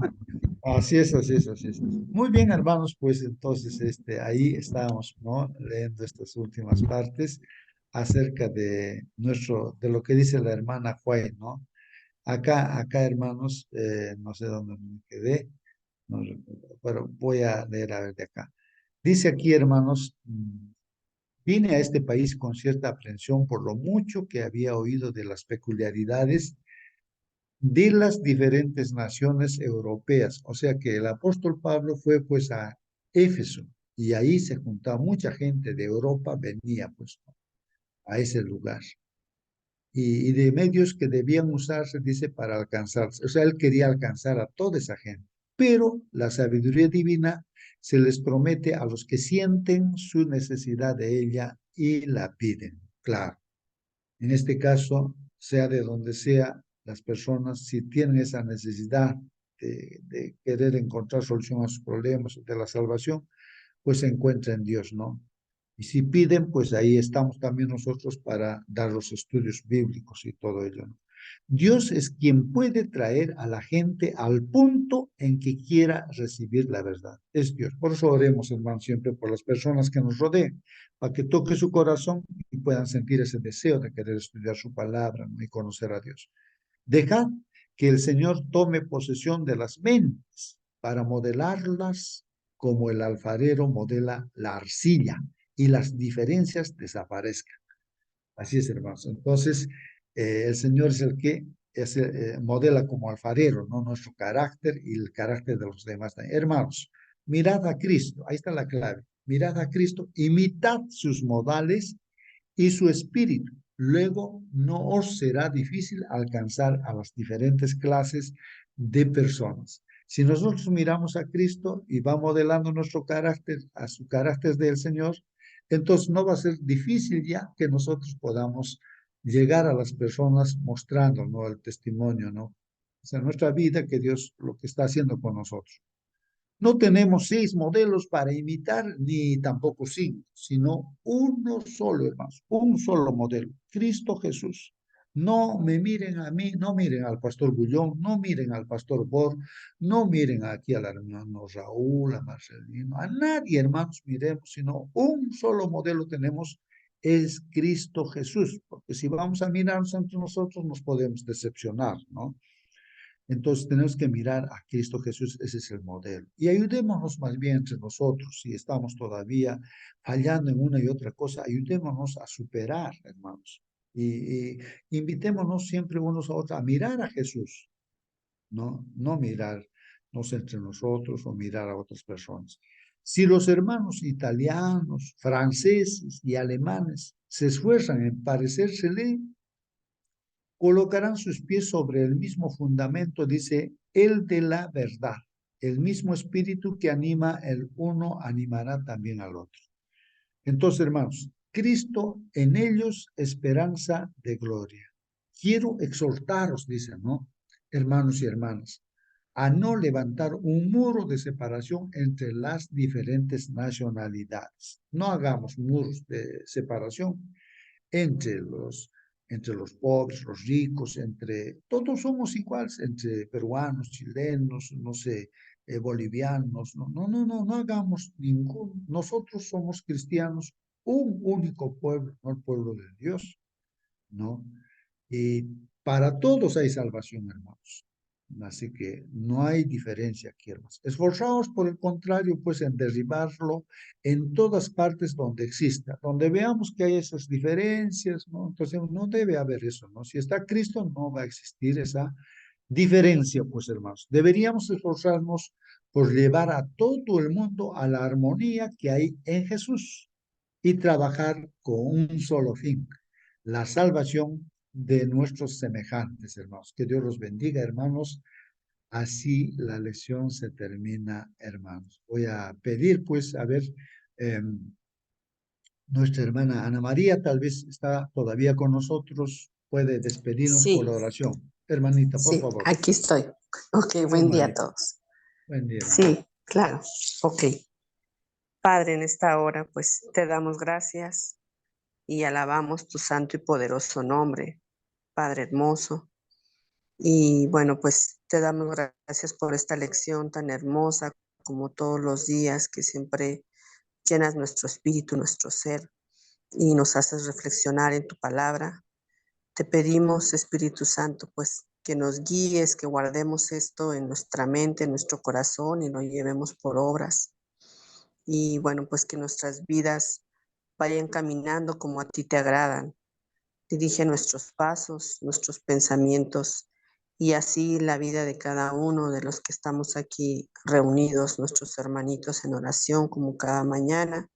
Así es, así es, así es. Muy bien, hermanos, pues entonces ahí estamos, ¿no? Leyendo estas últimas partes. acerca de lo que dice la hermana Juay, ¿no? Acá, hermanos, no sé dónde me quedé, no recuerdo, pero voy a leer a ver de acá. Dice aquí, hermanos, vine a este país con cierta aprensión por lo mucho que había oído de las peculiaridades de las diferentes naciones europeas. O sea que el apóstol Pablo fue pues a Éfeso y ahí se juntaba mucha gente de Europa, venía pues a ese lugar. Y de medios que debían usarse, dice, para alcanzarse. O sea, él quería alcanzar a toda esa gente. Pero la sabiduría divina se les promete a los que sienten su necesidad de ella y la piden. Claro. En este caso, sea de donde sea, las personas, si tienen esa necesidad de querer encontrar solución a sus problemas, de la salvación, pues se encuentra en Dios, ¿no? Y si piden, pues ahí estamos también nosotros para dar los estudios bíblicos y todo ello, ¿no? Dios es quien puede traer a la gente al punto en que quiera recibir la verdad. Es Dios. Por eso oremos, hermanos, siempre por las personas que nos rodeen, para que toque su corazón y puedan sentir ese deseo de querer estudiar su palabra, ¿no? Y conocer a Dios. Dejad que el Señor tome posesión de las mentes para modelarlas como el alfarero modela la arcilla y las diferencias desaparezcan. Así es, hermanos. Entonces, el Señor es el que modela como alfarero, ¿no? Nuestro carácter y el carácter de los demás. Hermanos, mirad a Cristo, ahí está la clave. Mirad a Cristo, imitad sus modales y su espíritu. Luego no os será difícil alcanzar a las diferentes clases de personas. Si nosotros miramos a Cristo y va modelando nuestro carácter a su carácter del Señor, entonces no va a ser difícil ya que nosotros podamos llegar a las personas mostrando, ¿no? El testimonio, ¿no? O sea, nuestra vida, que Dios lo que está haciendo con nosotros. No tenemos 6 modelos para imitar, ni tampoco 5, sino uno solo, hermanos, un solo modelo, Cristo Jesús. No me miren a mí, no miren al pastor Bullón, no miren al pastor Bor, no miren aquí al hermano Raúl, a Marcelino, a nadie, hermanos, miremos, sino un solo modelo tenemos, es Cristo Jesús, porque si vamos a mirarnos entre nosotros nos podemos decepcionar, ¿no? Entonces tenemos que mirar a Cristo Jesús, ese es el modelo. Y ayudémonos más bien entre nosotros, si estamos todavía fallando en una y otra cosa, ayudémonos a superar, hermanos. Y invitémonos siempre unos a otros a mirar a Jesús, no mirarnos entre nosotros o mirar a otras personas. Si los hermanos italianos, franceses y alemanes se esfuerzan en parecérsele, colocarán sus pies sobre el mismo fundamento, dice, el de la verdad. El mismo espíritu que anima el uno animará también al otro. Entonces, hermanos, Cristo en ellos esperanza de gloria. Quiero exhortaros, dice, ¿no? Hermanos y hermanas, a no levantar un muro de separación entre las diferentes nacionalidades. No hagamos muros de separación entre los pobres, los ricos, todos somos iguales, entre peruanos, chilenos, no sé, bolivianos, no hagamos nosotros somos cristianos, un único pueblo, no el pueblo de Dios, ¿no? Y para todos hay salvación, hermanos. Así que no hay diferencia aquí, hermanos. Esforzaos, por el contrario, pues en derribarlo en todas partes donde exista, donde veamos que hay esas diferencias, ¿no? Entonces no debe haber eso, ¿no? Si está Cristo, no va a existir esa diferencia, pues, hermanos. Deberíamos esforzarnos por llevar a todo el mundo a la armonía que hay en Jesús y trabajar con un solo fin, la salvación de nuestros semejantes, hermanos. Que Dios los bendiga, hermanos. Así la lección se termina, hermanos. Voy a pedir, pues, a ver, nuestra hermana Ana María tal vez está todavía con nosotros, puede despedirnos con Sí, la oración. Hermanita, por sí, favor. aquí estoy. Ok, buen día a Hermanita, todos. buen día, hermano. Sí, claro. Ok. Padre, en esta hora, pues te damos gracias y alabamos tu santo y poderoso nombre, Padre hermoso. Y bueno, pues te damos gracias por esta lección tan hermosa como todos los días que siempre llenas nuestro espíritu, nuestro ser y nos haces reflexionar en tu palabra. Te pedimos, Espíritu Santo, pues que nos guíes, que guardemos esto en nuestra mente, en nuestro corazón y lo llevemos por obras. Y bueno, pues que nuestras vidas vayan caminando como a ti te agradan. Dirige nuestros pasos, nuestros pensamientos y así la vida de cada uno de los que estamos aquí reunidos, nuestros hermanitos en oración como cada mañana.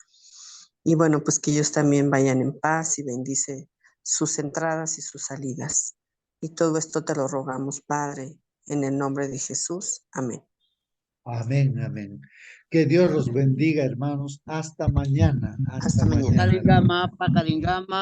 Y bueno, pues que ellos también vayan en paz y bendice sus entradas y sus salidas. Y todo esto te lo rogamos, Padre, en el nombre de Jesús. Amén. Amén, amén. Que Dios los bendiga, hermanos. Hasta mañana. Hasta mañana. Kalingama, pakaringama.